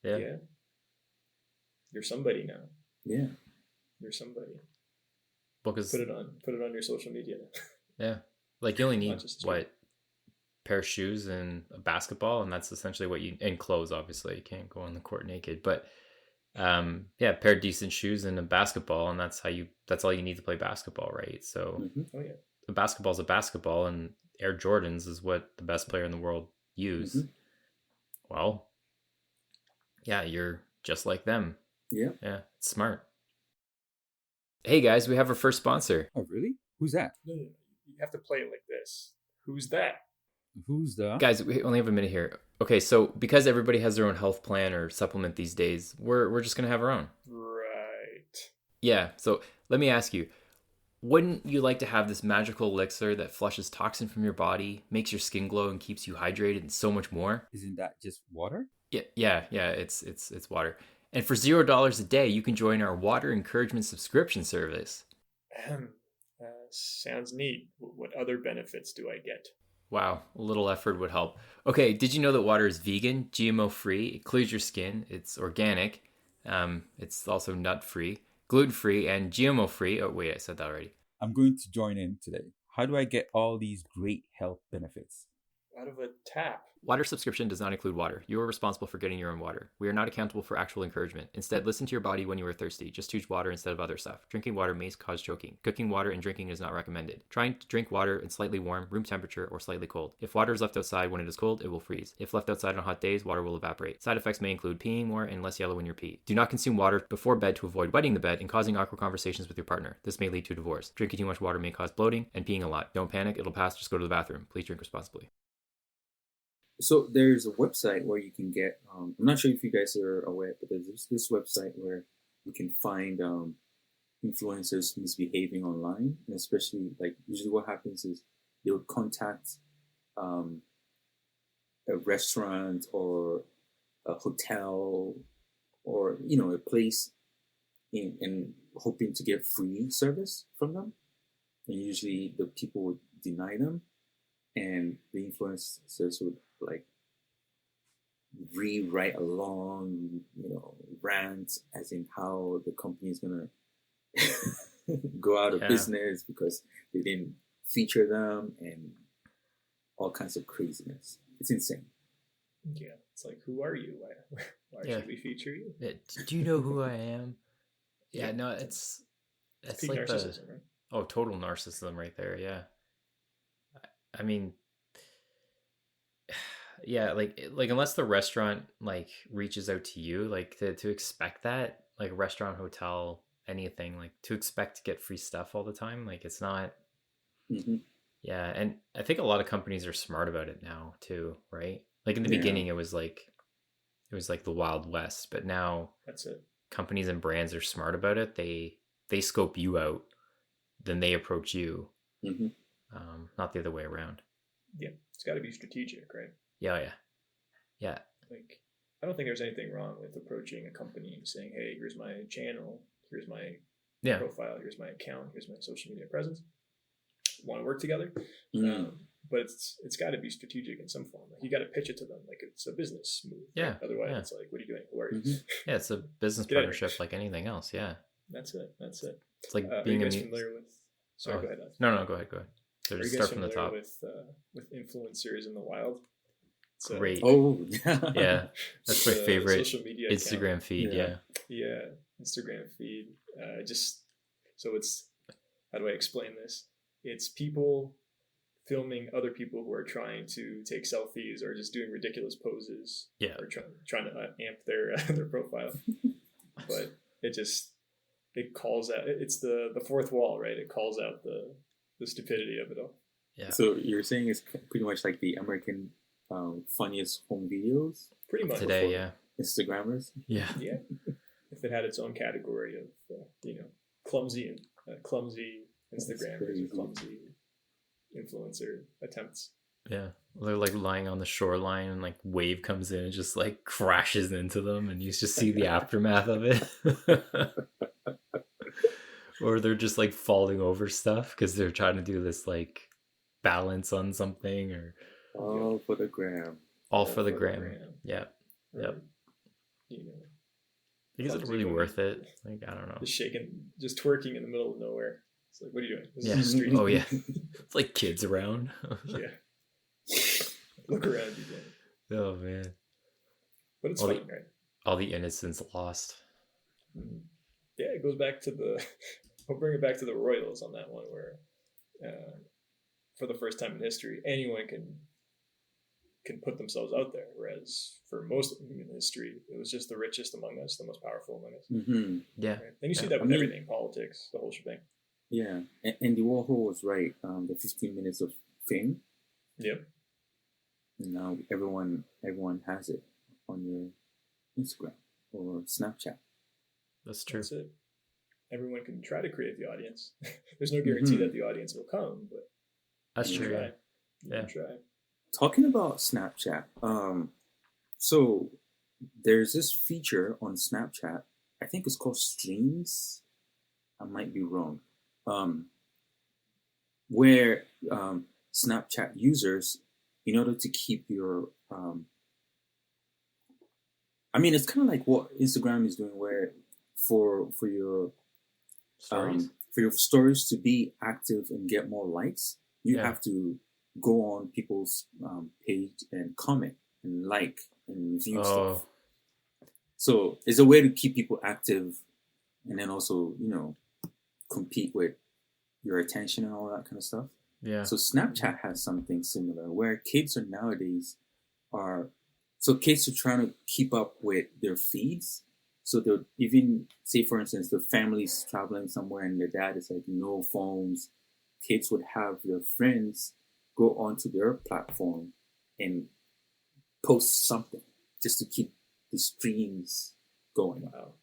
Yeah. You're somebody now. Yeah. You're somebody. Because put it on your social media. Yeah. Like you only need pair of shoes and a basketball, and that's essentially what and clothes, obviously. You can't go on the court naked. But a pair of decent shoes and a basketball, and that's all you need to play basketball, right? So the basketball's a basketball, and Air Jordans is what the best player in the world use. Well, yeah, you're just like them. Yeah, it's smart. Hey guys, we have our first sponsor. Oh, really? Who's that? You have to play it like this. Who's that? Who's the... Guys, we only have a minute here. Okay, so because everybody has their own health plan or supplement these days, we're just going to have our own. Right. Yeah, so let me ask you, wouldn't you like to have this magical elixir that flushes toxin from your body, makes your skin glow, and keeps you hydrated, and so much more? Isn't that just water? Yeah, it's water. And for $0 a day, you can join our water encouragement subscription service. Sounds neat. What other benefits do I get? Wow, a little effort would help. Okay, did you know that water is vegan, GMO-free? It clears your skin. It's organic. It's also nut-free, gluten-free, and GMO-free. Oh, wait, I said that already. I'm going to join in today. How do I get all these great health benefits? out of a tap. Water subscription does not include water. You are responsible for getting your own water. We are not accountable for actual encouragement. Instead, listen to your body when you are thirsty. Just choose water instead of other stuff. Drinking water may cause choking. Cooking water and drinking is not recommended. Trying to drink water in slightly warm, room temperature, or slightly cold. If water is left outside when it is cold, it will freeze. If left outside on hot days, water will evaporate. Side effects may include peeing more and less yellow in your pee. Do not consume water before bed to avoid wetting the bed and causing awkward conversations with your partner. This may lead to divorce. Drinking too much water may cause bloating and peeing a lot. Don't panic, it'll pass. Just go to the bathroom. Please drink responsibly. So there's a website where you can get, I'm not sure if you guys are aware, but there's this website where you can find influencers misbehaving online. And especially, like, usually what happens is they would contact a restaurant or a hotel or, you know, a place and hoping to get free service from them. And usually the people would deny them. And the influencers would like rewrite a long, you know, rant as in how the company is gonna go out of business because they didn't feature them and all kinds of craziness. It's insane. Yeah, it's like, who are you? Why should we feature you? Do you know who I am? Yeah, no, it's peak like narcissism, right? total narcissism right there. Yeah. I mean, yeah, like unless the restaurant like reaches out to you, like to expect that, like restaurant, hotel, anything, like to expect to get free stuff all the time, like it's not. Mm-hmm. Yeah, and I think a lot of companies are smart about it now too, right? Like in the beginning, it was like the Wild West, but now that's it. Companies and brands are smart about it. They scope you out, then they approach you. Mm-hmm. Not the other way around. Yeah, it's got to be strategic, right? Yeah. Like, I don't think there's anything wrong with approaching a company and saying, "Hey, here's my channel, here's my profile, here's my account, here's my social media presence. Want to work together?" Mm-hmm. But it's got to be strategic in some form. Like, you got to pitch it to them like it's a business move. Yeah. Right? Otherwise, it's like, "What are you doing? Who are you?" Mm-hmm. Yeah, it's a business partnership like anything else. Yeah. That's it. It's like being are you guys familiar with? Sorry, go ahead. No, go ahead. So are just you guys start from the top. With influencers in the wild? Great. Oh, yeah. That's my favorite social media Instagram account. Feed. Yeah. Instagram feed. So it's, how do I explain this? It's people filming other people who are trying to take selfies or just doing ridiculous poses. Yeah. Or trying to amp their profile. But it calls out. It's the fourth wall, right? It calls out the stupidity of it all. Yeah. So you're saying it's pretty much like the American funniest home videos? Pretty much. Today, yeah. Instagrammers? Yeah. Yeah. If it had its own category of, clumsy Instagrammers or clumsy influencer attempts. Yeah. They're like lying on the shoreline and like wave comes in and just like crashes into them and you just see the aftermath of it. Or they're just like falling over stuff because they're trying to do this like balance on something or all for the gram. All for the gram. Yeah. Yep. Is it really worth it? Like, I don't know. Just twerking in the middle of nowhere. It's like, what are you doing? This is the street. Oh yeah. It's like kids around. Yeah. Look around you, man. Oh man. But it's funny, right? All the innocence lost. Mm-hmm. Yeah, it goes back to I'll bring it back to the Royals on that one where for the first time in history, anyone can put themselves out there, whereas for most of human history, it was just the richest among us, the most powerful among us. Mm-hmm. Yeah. Right? And you see that with everything, politics, the whole shebang. Yeah, and Andy Warhol was right. The 15 minutes of fame. Yep. And now everyone has it on your Instagram or Snapchat. That's true. That's it. Everyone can try to create the audience. There's no guarantee that the audience will come, but that's true. Try. You can try. Talking about Snapchat, so there's this feature on Snapchat. I think it's called Streams. I might be wrong. Where Snapchat users, in order to keep your, it's kind of like what Instagram is doing, where for your stories to be active and get more likes, you have to go on people's page and comment and like and review stuff. So it's a way to keep people active, and then also, compete with your attention and all that kind of stuff. Yeah. So Snapchat has something similar where kids are nowadays kids are trying to keep up with their feeds. So they'll even say, for instance, the family's traveling somewhere and their dad is like, no phones. Kids would have their friends go onto their platform and post something just to keep the streams going. Wow.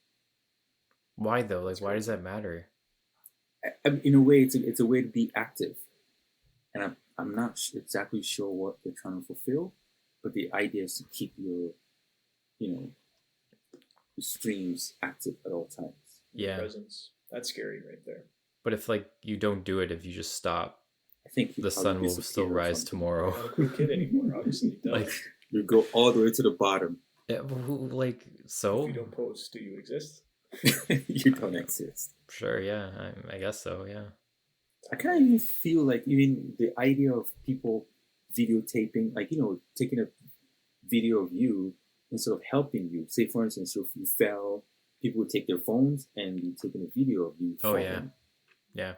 Why though? Like, why does that matter? In a way, it's a way to be active, and I'm not exactly sure what they're trying to fulfill, but the idea is to keep your streams active at all times. Yeah. Presence. That's scary right there. But if like you don't do it, if you just stop, I think the sun will still rise tomorrow. Not a cool kid anymore, obviously. Like, you go all the way to the bottom. Yeah, like, so? If you don't post, do you exist? You don't exist. Sure, yeah. I guess so, yeah. I kind of even feel like even the idea of people videotaping, like, taking a video of you instead of helping you. Say, for instance, if you fell, people would take their phones and be taking a video of you falling. Yeah. Yeah.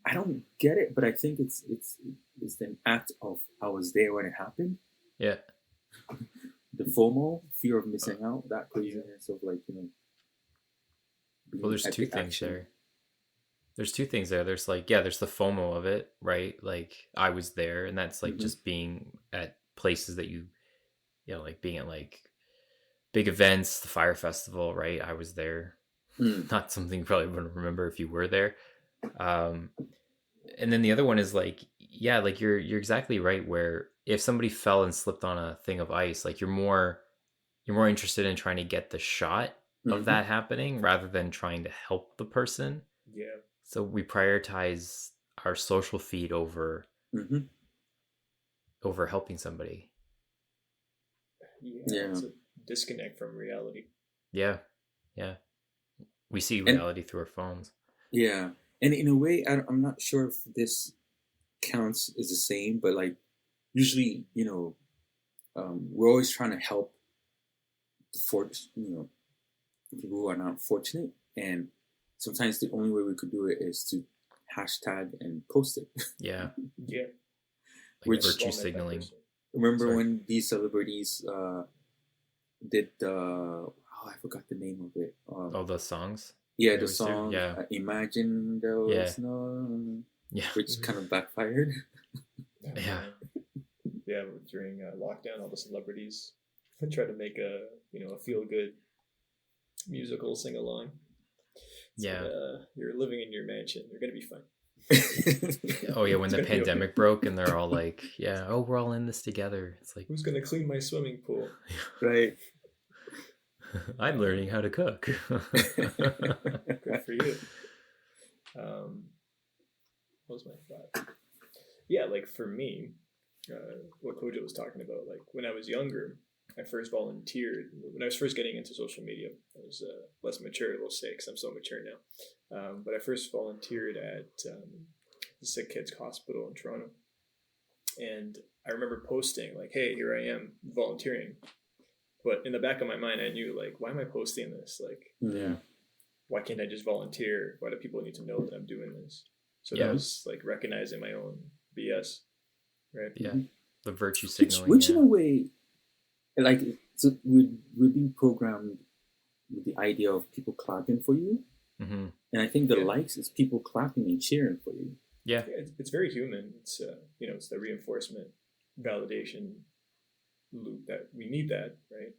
I don't get it, but I think it's an act of I was there when it happened. Yeah. The FOMO, fear of missing out, that craziness of like, well, there's two things there. There's two things there. There's like, there's the FOMO of it, right? Like I was there, and that's like just being at places that like being at like big events, the Fire Festival, right? I was there. Not something you probably wouldn't remember if you were there. And then the other one is like, like you're exactly right, where if somebody fell and slipped on a thing of ice, like you're more interested in trying to get the shot of that happening rather than trying to help the person. Yeah. So we prioritize our social feed over helping somebody. Yeah. It's a disconnect from reality. Yeah. Yeah. We see reality through our phones. Yeah. And in a way, I'm not sure if this counts as the same, but like usually, we're always trying to help people who are not fortunate. And sometimes the only way we could do it is to hashtag and post it. Yeah. Yeah. Like virtue signaling. Remember when these celebrities did I forgot the name of it. The songs? Yeah, the song. Yeah. Imagine there was no. Yeah. Which kind of backfired. Yeah. Yeah, during lockdown, all the celebrities tried to make a feel good musical sing along. Yeah. You're living in your mansion. You're gonna be fine. Oh yeah, when the pandemic broke and they're all like, we're all in this together. It's like, who's gonna clean my swimming pool? Right. I'm learning how to cook. Good for you. What was my thought? Yeah, like for me, what Kojo was talking about, like when I was younger, I first volunteered. When I was first getting into social media, I was less mature, we'll say, because I'm so mature now. But I first volunteered at the Sick Kids Hospital in Toronto. And I remember posting, like, hey, here I am volunteering. But in the back of my mind, I knew, like, why am I posting this? Like, why can't I just volunteer? Why do people need to know that I'm doing this? So that was, like, recognizing my own BS, right? Yeah, the virtue signaling. Which in a way, like, so we're being programmed with the idea of people clapping for you. Mm-hmm. And I think the likes is people clapping and cheering for you. Yeah. It's very human. It's, it's the reinforcement, validation loop that we need that, right?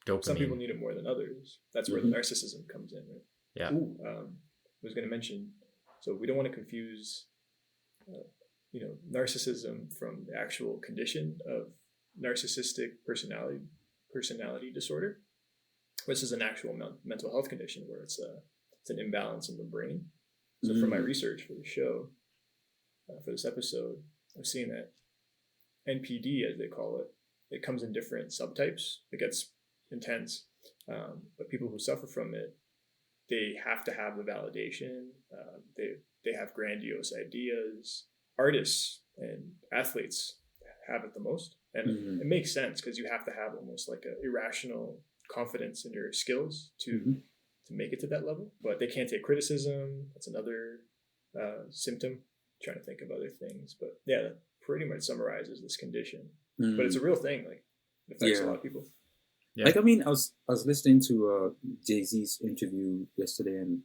Dopamine. Some people need it more than others. That's where the narcissism comes in, right? Yeah. I was going to mention, so we don't want to confuse, narcissism from the actual condition of narcissistic personality disorder. This is an actual mental health condition where it's an imbalance in the brain. So from my research for the show, for this episode, I've seen that NPD, as they call it, it comes in different subtypes. It gets intense, but people who suffer from it, they have to have the validation. They have grandiose ideas. Artists and athletes have it the most. And it makes sense because you have to have almost like an irrational confidence in your skills to make it to that level. But they can't take criticism. That's another symptom. Trying to think of other things, but yeah, that pretty much summarizes this condition. But it's a real thing. Like, it affects a lot of people. Yeah. Like, I mean, I was listening to Jay-Z's interview yesterday, and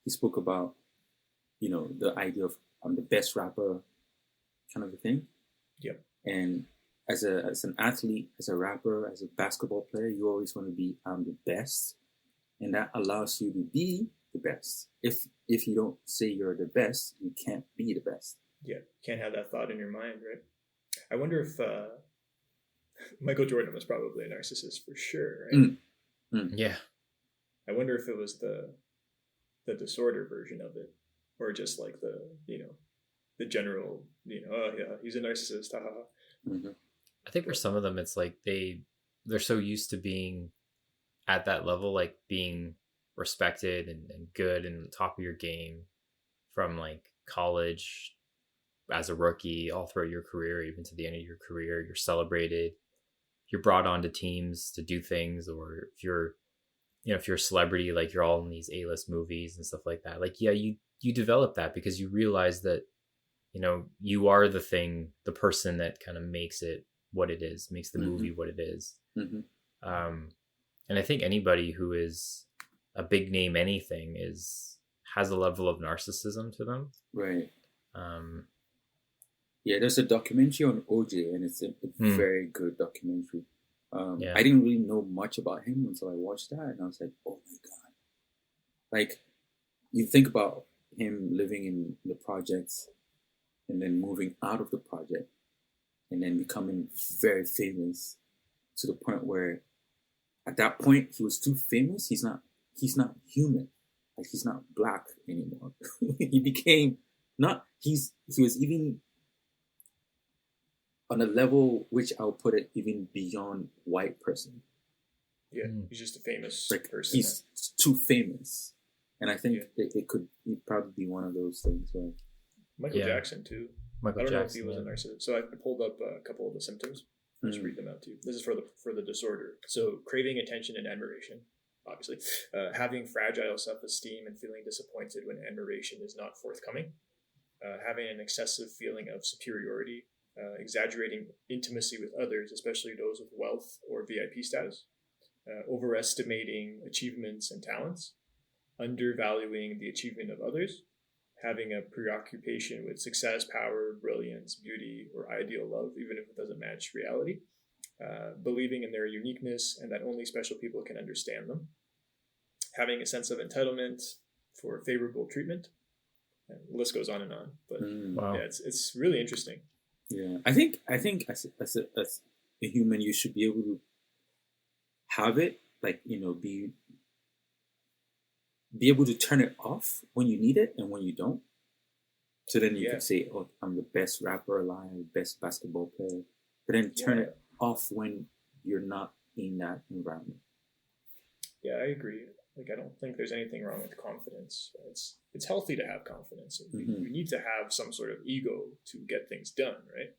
he spoke about, you know, the idea of I'm the best rapper kind of a thing. Yep. And as an athlete, as a rapper, as a basketball player, you always want to be I'm the best, and that allows you to be the best. If you don't say you're the best, you can't be the best. Yeah, can't have that thought in your mind, right? I wonder if Michael Jordan was probably a narcissist for sure, right? Yeah. I wonder if it was the disorder version of it, or just like the general, oh yeah, he's a narcissist. I think for some of them, it's like they're so used to being at that level, like being respected and good and top of your game from like college as a rookie all throughout your career, even to the end of your career. You're celebrated, you're brought onto teams to do things, or if you're a celebrity, like you're all in these A-list movies and stuff like that. Like, yeah, you develop that because you realize that, you know, you are the person that kind of makes it what it is, makes the movie what it is. And I think anybody who is a big name anything has a level of narcissism to them. Right. Yeah, there's a documentary on OJ, and it's a very good documentary. I didn't really know much about him until I watched that, and I was like, oh my God. Like, you think about him living in the projects and then moving out of the project and then becoming very famous to the point where at that point he was too famous. He's not human. Like, he's not black anymore. He became he was even on a level which I'll put it even beyond white person. Yeah, he's just a famous person. He's too famous. And I think it could probably be one of those things where Michael Jackson too. I don't know if he was a narcissist. So I pulled up a couple of the symptoms. I'll just read them out to you. This is for the disorder. So craving attention and admiration, obviously. Having fragile self-esteem and feeling disappointed when admiration is not forthcoming. Having an excessive feeling of superiority. Exaggerating intimacy with others, especially those with wealth or VIP status. Overestimating achievements and talents. Undervaluing the achievement of others. Having a preoccupation with success, power, brilliance, beauty, or ideal love, even if it doesn't match reality. Believing in their uniqueness and that only special people can understand them. Having a sense of entitlement for favorable treatment. And the list goes on and on. But yeah, it's really interesting. Yeah, I think as a human, you should be able to have it, like, you know, be able to turn it off when you need it and when you don't. So then you can say, oh, I'm the best rapper alive, best basketball player. But then turn it off when you're not in that environment. Yeah, I agree. Like, I don't think there's anything wrong with confidence. It's healthy to have confidence. You need to have some sort of ego to get things done, right?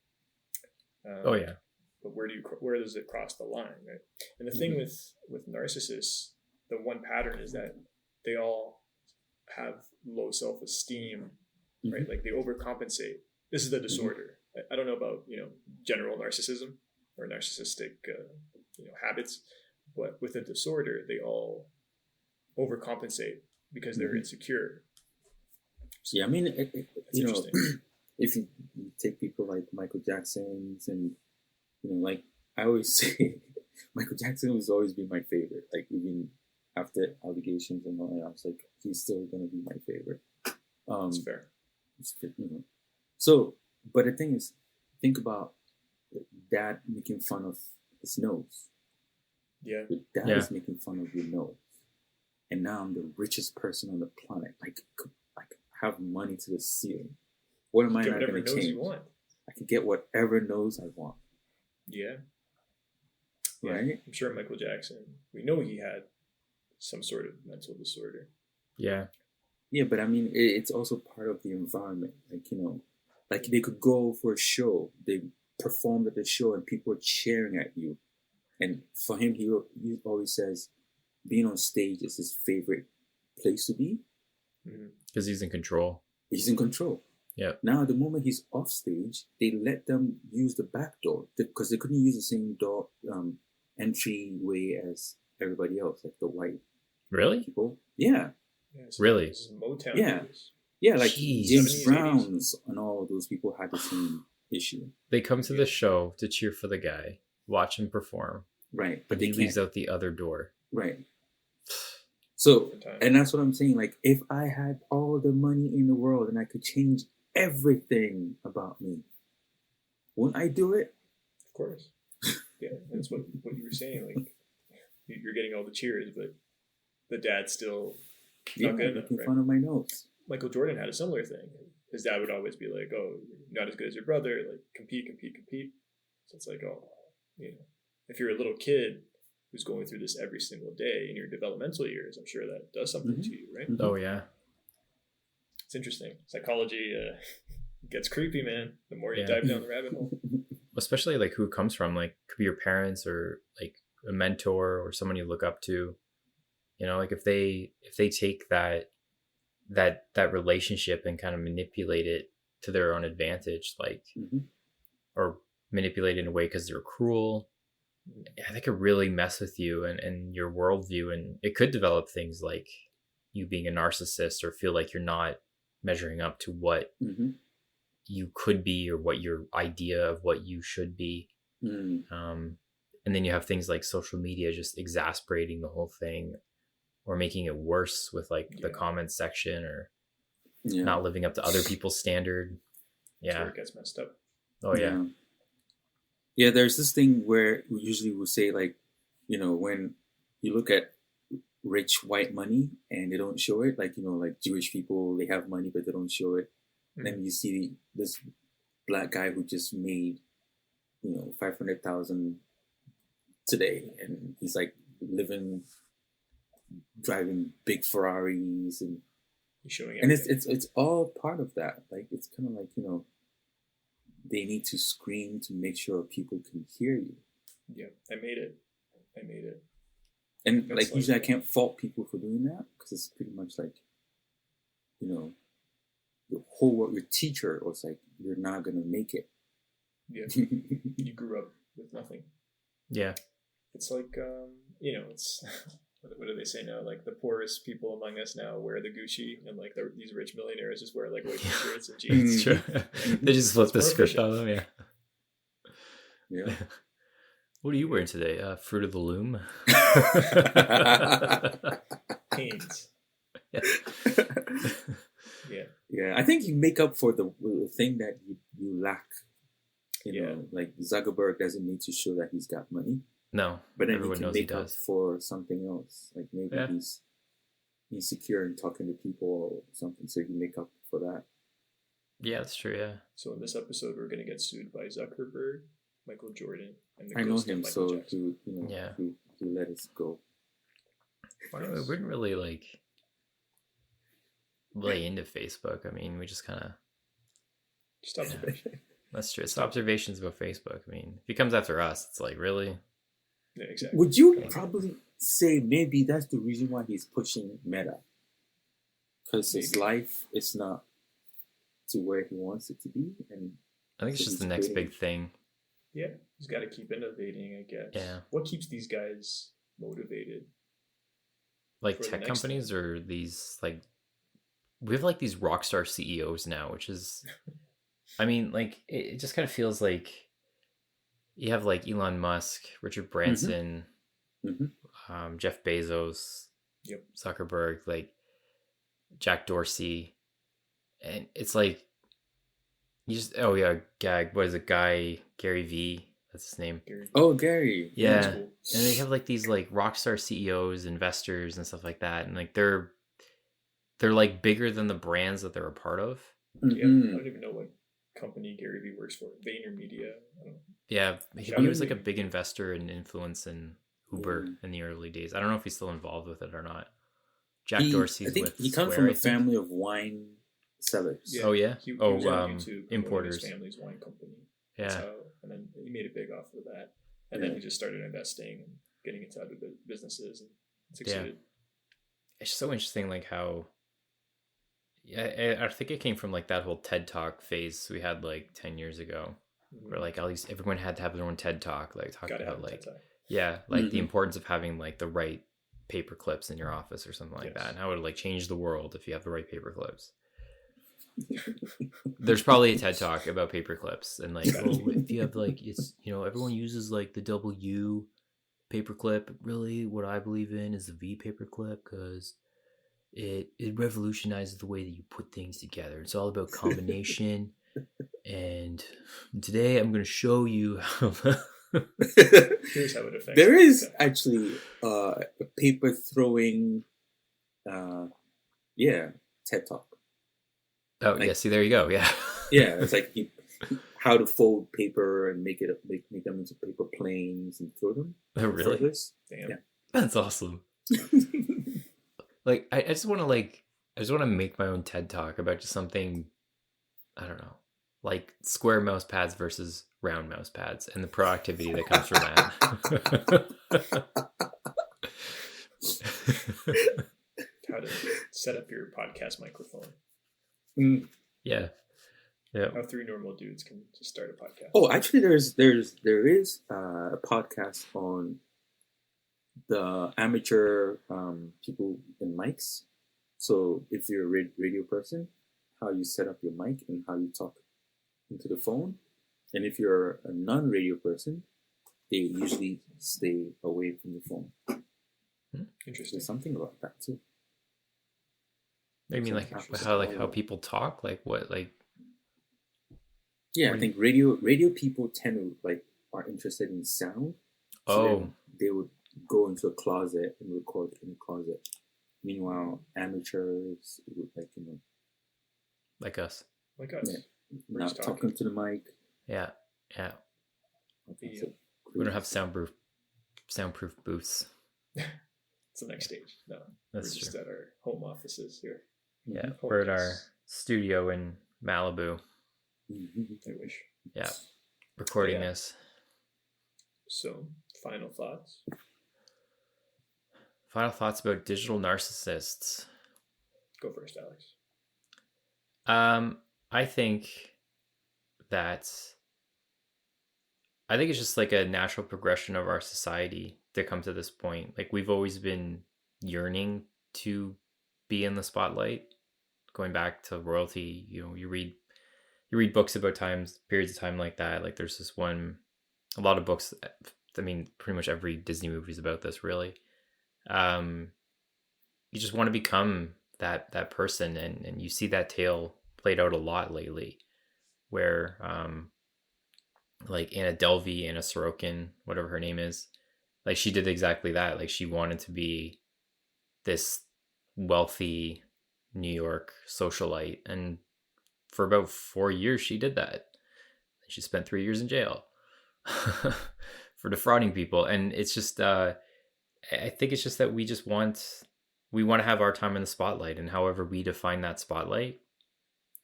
But where does it cross the line, right? And the thing with narcissists, the one pattern is that they all have low self-esteem, right? Like, they overcompensate. This is the disorder. I don't know about, general narcissism or narcissistic, habits, but with a disorder, they all overcompensate because they're insecure. So, yeah, I mean, if you take people like Michael Jackson's and, like I always say, Michael Jackson will always be my favorite. Like, even after allegations and all that, I was like, he's still going to be my favorite. That's fair. So, but the thing is, think about dad making fun of his nose. Yeah. Dad is making fun of your nose. And now I'm the richest person on the planet. Like have money to the ceiling. What am I not going to change? I can get whatever nose I want. Yeah. Right? I'm sure Michael Jackson, we know he had some sort of mental disorder. Yeah. Yeah, but I mean, it's also part of the environment. Like, Like they could go for a show, they performed at the show, and people were cheering at you. And for him, he always says, being on stage is his favorite place to be. Because he's in control. He's in control. Yeah. Now, the moment he's off stage, they let them use the back door because they couldn't use the same door entryway as everybody else, like the white Really? people. Yeah. Really? This is Motown. Yeah. days. Yeah, like Jeez. James 70s, Brown's and all of those people had the same issue. They come to the show to cheer for the guy, watch him perform, Right. but But they he leaves can't. out the other door. Right. So, Different time. and that's what I'm saying. Like, if I had all the money in the world and I could change everything about me, wouldn't I do it? Of course. Yeah, that's what you were saying. Like, you're getting all the cheers, but the dad's still Yeah, not good enough, making right? fun of my notes. Michael Jordan had a similar thing. His dad would always be like, "Oh, you're not as good as your brother. Like, compete." So it's like, oh, if you're a little kid who's going through this every single day in your developmental years, I'm sure that does something to you, right? Mhm. Oh, yeah. It's interesting. Psychology gets creepy, man. The more you Yeah. dive down the rabbit hole. Especially like who it comes from, like could be your parents or like a mentor or someone you look up to. Like if they take that relationship and kind of manipulate it to their own advantage, like Mhm. or manipulate it in a way because they're cruel, that could really mess with you and your worldview, and it could develop things like you being a narcissist or feel like you're not measuring up to what Mhm. you could be or what your idea of what you should be. Mm. And then you have things like social media just exasperating the whole thing or making it worse with like the Yeah. comments section or Yeah. not living up to other people's standard. That's where Yeah. it gets messed up. Oh yeah. Yeah, there's this thing where we usually will say, like, when you look at rich white money and they don't show it, like, like Jewish people, they have money, but they don't show it. Mhm. Then you see this black guy who just made, 500,000 today, and he's like driving big Ferraris, and You're showing and everything. it's all part of that. Like, it's kind of like, they need to scream to make sure people can hear you. Yeah, I made it. And That's like, usually I like- can't fault people for doing that because it's pretty much like, the whole world, your teacher was like, you're not going to make it. Yeah, you grew up with nothing. Yeah. It's like, it's what do they say now? Like the poorest people among us now wear the Gucci, and like these rich millionaires just wear like white t-shirts and jeans. It's true. They just flip the It's more script on efficient. them. Yeah. Yeah. What are you wearing today? Fruit of the Loom. Hanes. Yeah. Yeah, Yeah, I think you make up for the thing that you lack. Yeah. Like Zuckerberg doesn't need to show that he's got money, No, but then everyone he can knows he make up does. for something else. Like maybe Yeah. he's insecure in talking to people or something, so he can make up for that. Yeah, that's true. Yeah. so in this episode we're gonna get sued by Zuckerberg, Michael Jordan, and the I know ghost of him, Michael so Jackson. Yeah. he let us go. We wouldn't really like lay into Facebook. I mean, we just kind of. Just observation. That's true. It's observations about Facebook. I mean, if he comes after us, it's like, really? Yeah, exactly. Would you probably say maybe that's the reason why he's pushing Meta? Because his Maybe. life is not to where he wants it to be, and I think it's So just the he's next creating- big thing. Yeah, he's got to keep innovating, I guess. Yeah. What keeps these guys motivated? Like For the tech next companies or these, like, we have like these rock star CEOs now, which is, I mean, like, it just kind of feels like you have like Elon Musk, Richard Branson, Mhm. Jeff Bezos, Yep. Zuckerberg, like Jack Dorsey. And it's like, you just, oh yeah, what is it, Gary V, that's his name. Gary? oh, Gary, Yeah. That's cool. And they have like these like rock star CEOs, investors and stuff like that. And like they're like bigger than the brands that they're a part of. Yeah, Mhm. I don't even know what company Gary Vee works for. VaynerMedia. I don't know. Yeah. He I was like a mean- big investor and influence in Uber in the early days. I don't know if he's still involved with it or not. Jack Dorsey's I think with he comes Square, from I a think. family of wine sellers. Oh, yeah? He Oh, was on YouTube importers. His family's wine company. That's Yeah. how, and then he made it big off of that, and then he just started investing and getting into other businesses and succeeded. It's so interesting, like how. Yeah, I think it came from like that whole TED Talk phase we had like 10 years ago, where like at least everyone had to have their own TED Talk, like talking about like the importance of having like the right paper clips in your office or something like that, and how it would like change the world if you have the right paper clips. There's probably a TED Talk about paper clips and like, oh, if you have like, it's, you know, everyone uses like the W paperclip. Really, what I believe in is the V paperclip because it revolutionizes the way that you put things together. It's all about combination. And today I'm going to show you how. Here's how it affects. There is actually a paper throwing, TED Talk. Oh, like, yeah. See, there you go. Yeah. Yeah, it's like how to fold paper and make them into paper planes and throw them. Oh, really? Damn. Yeah. That's awesome. Like, I just want to make my own TED Talk about just something, I don't know, like square mouse pads versus round mouse pads and the productivity that comes from that. How to set up your podcast microphone. Yeah. How three normal dudes can just start a podcast. Oh, actually, there is a podcast on the amateur people in mics. So if you're a radio person, how you set up your mic and how you talk into the phone. And if you're a non-radio person, they usually stay away from the phone. Interesting. There's something about that too. I mean, like how people talk, like what, like. Yeah, I think radio people tend to like are interested in sound. So they would go into a closet and record in a closet. Meanwhile, amateurs would like us. Like us. Yeah, not talking to the mic. Yeah. We don't have soundproof booths. It's the next stage. No, that's we're just at our home offices here. Yeah, we're at our studio in Malibu. I wish. Yeah, recording this. So, final thoughts? Final thoughts about digital narcissists. Go first, Alex. I think it's just like a natural progression of our society to come to this point. Like we've always been yearning to be in the spotlight, going back to royalty. You know, you read books about periods of time like that. Like there's a lot of books. I mean, pretty much every Disney movie is about this, really. You just want to become that person, and you see that tale played out a lot lately, where like Anna Delvey, Anna Sorokin, whatever her name is, like she did exactly that. Like she wanted to be this wealthy New York socialite, and for about 4 years she did that. She spent 3 years in jail for defrauding people. And it's just I think it's just that we want to have our time in the spotlight, and however we define that spotlight,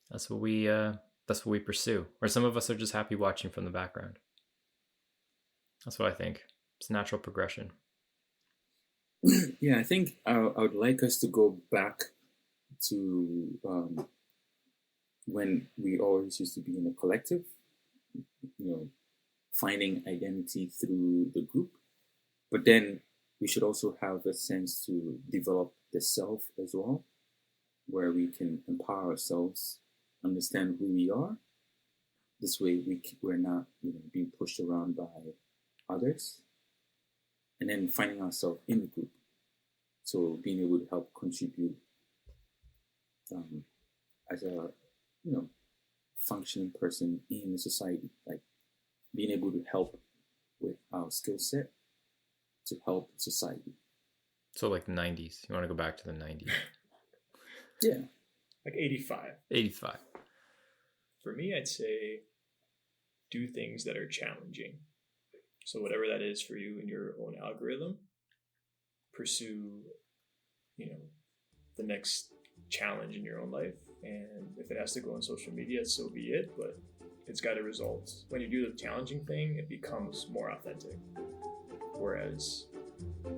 that's what we pursue. Or some of us are just happy watching from the background. That's what I think. It's natural progression. Yeah, I think I would like us to go back to when we always used to be in a collective, finding identity through the group. But then we should also have a sense to develop the self as well, where we can empower ourselves, understand who we are. This way we're not being pushed around by others. And then finding ourselves in the group. So being able to help contribute as a functioning person in the society, like being able to help with our skill set to help society. So like the 90s. You want to go back to the 90s? Yeah. Like 85. 85. For me, I'd say do things that are challenging. So whatever that is for you in your own algorithm, pursue, the next challenge in your own life And if it has to go on social media, so be it, but it's got a result. When you do the challenging thing, it becomes more authentic. Whereas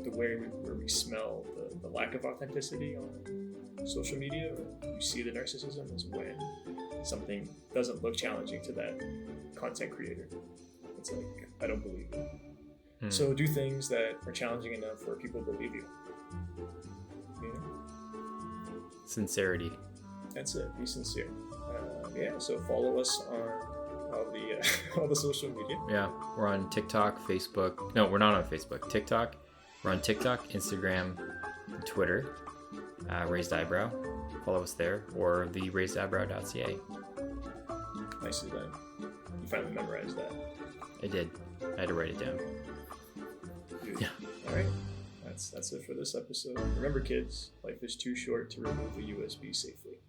the way where we smell the lack of authenticity on social media, or you see the narcissism, is when something doesn't look challenging to that content creator. It's like, I don't believe it. So do things that are challenging enough where people believe you. You know? Sincerity. That's it. Be sincere. So follow us on all the social media. Yeah, we're on TikTok, Facebook. No, we're not on Facebook. TikTok. We're on TikTok, Instagram, and Twitter. Raised Eyebrow. Follow us there, or the raisedeyebrow.ca. Nicely done. You finally memorized that. I did. I had to write it down. Dude. Yeah. All right. That's it for this episode. Remember, kids, life is too short to remove a USB safely.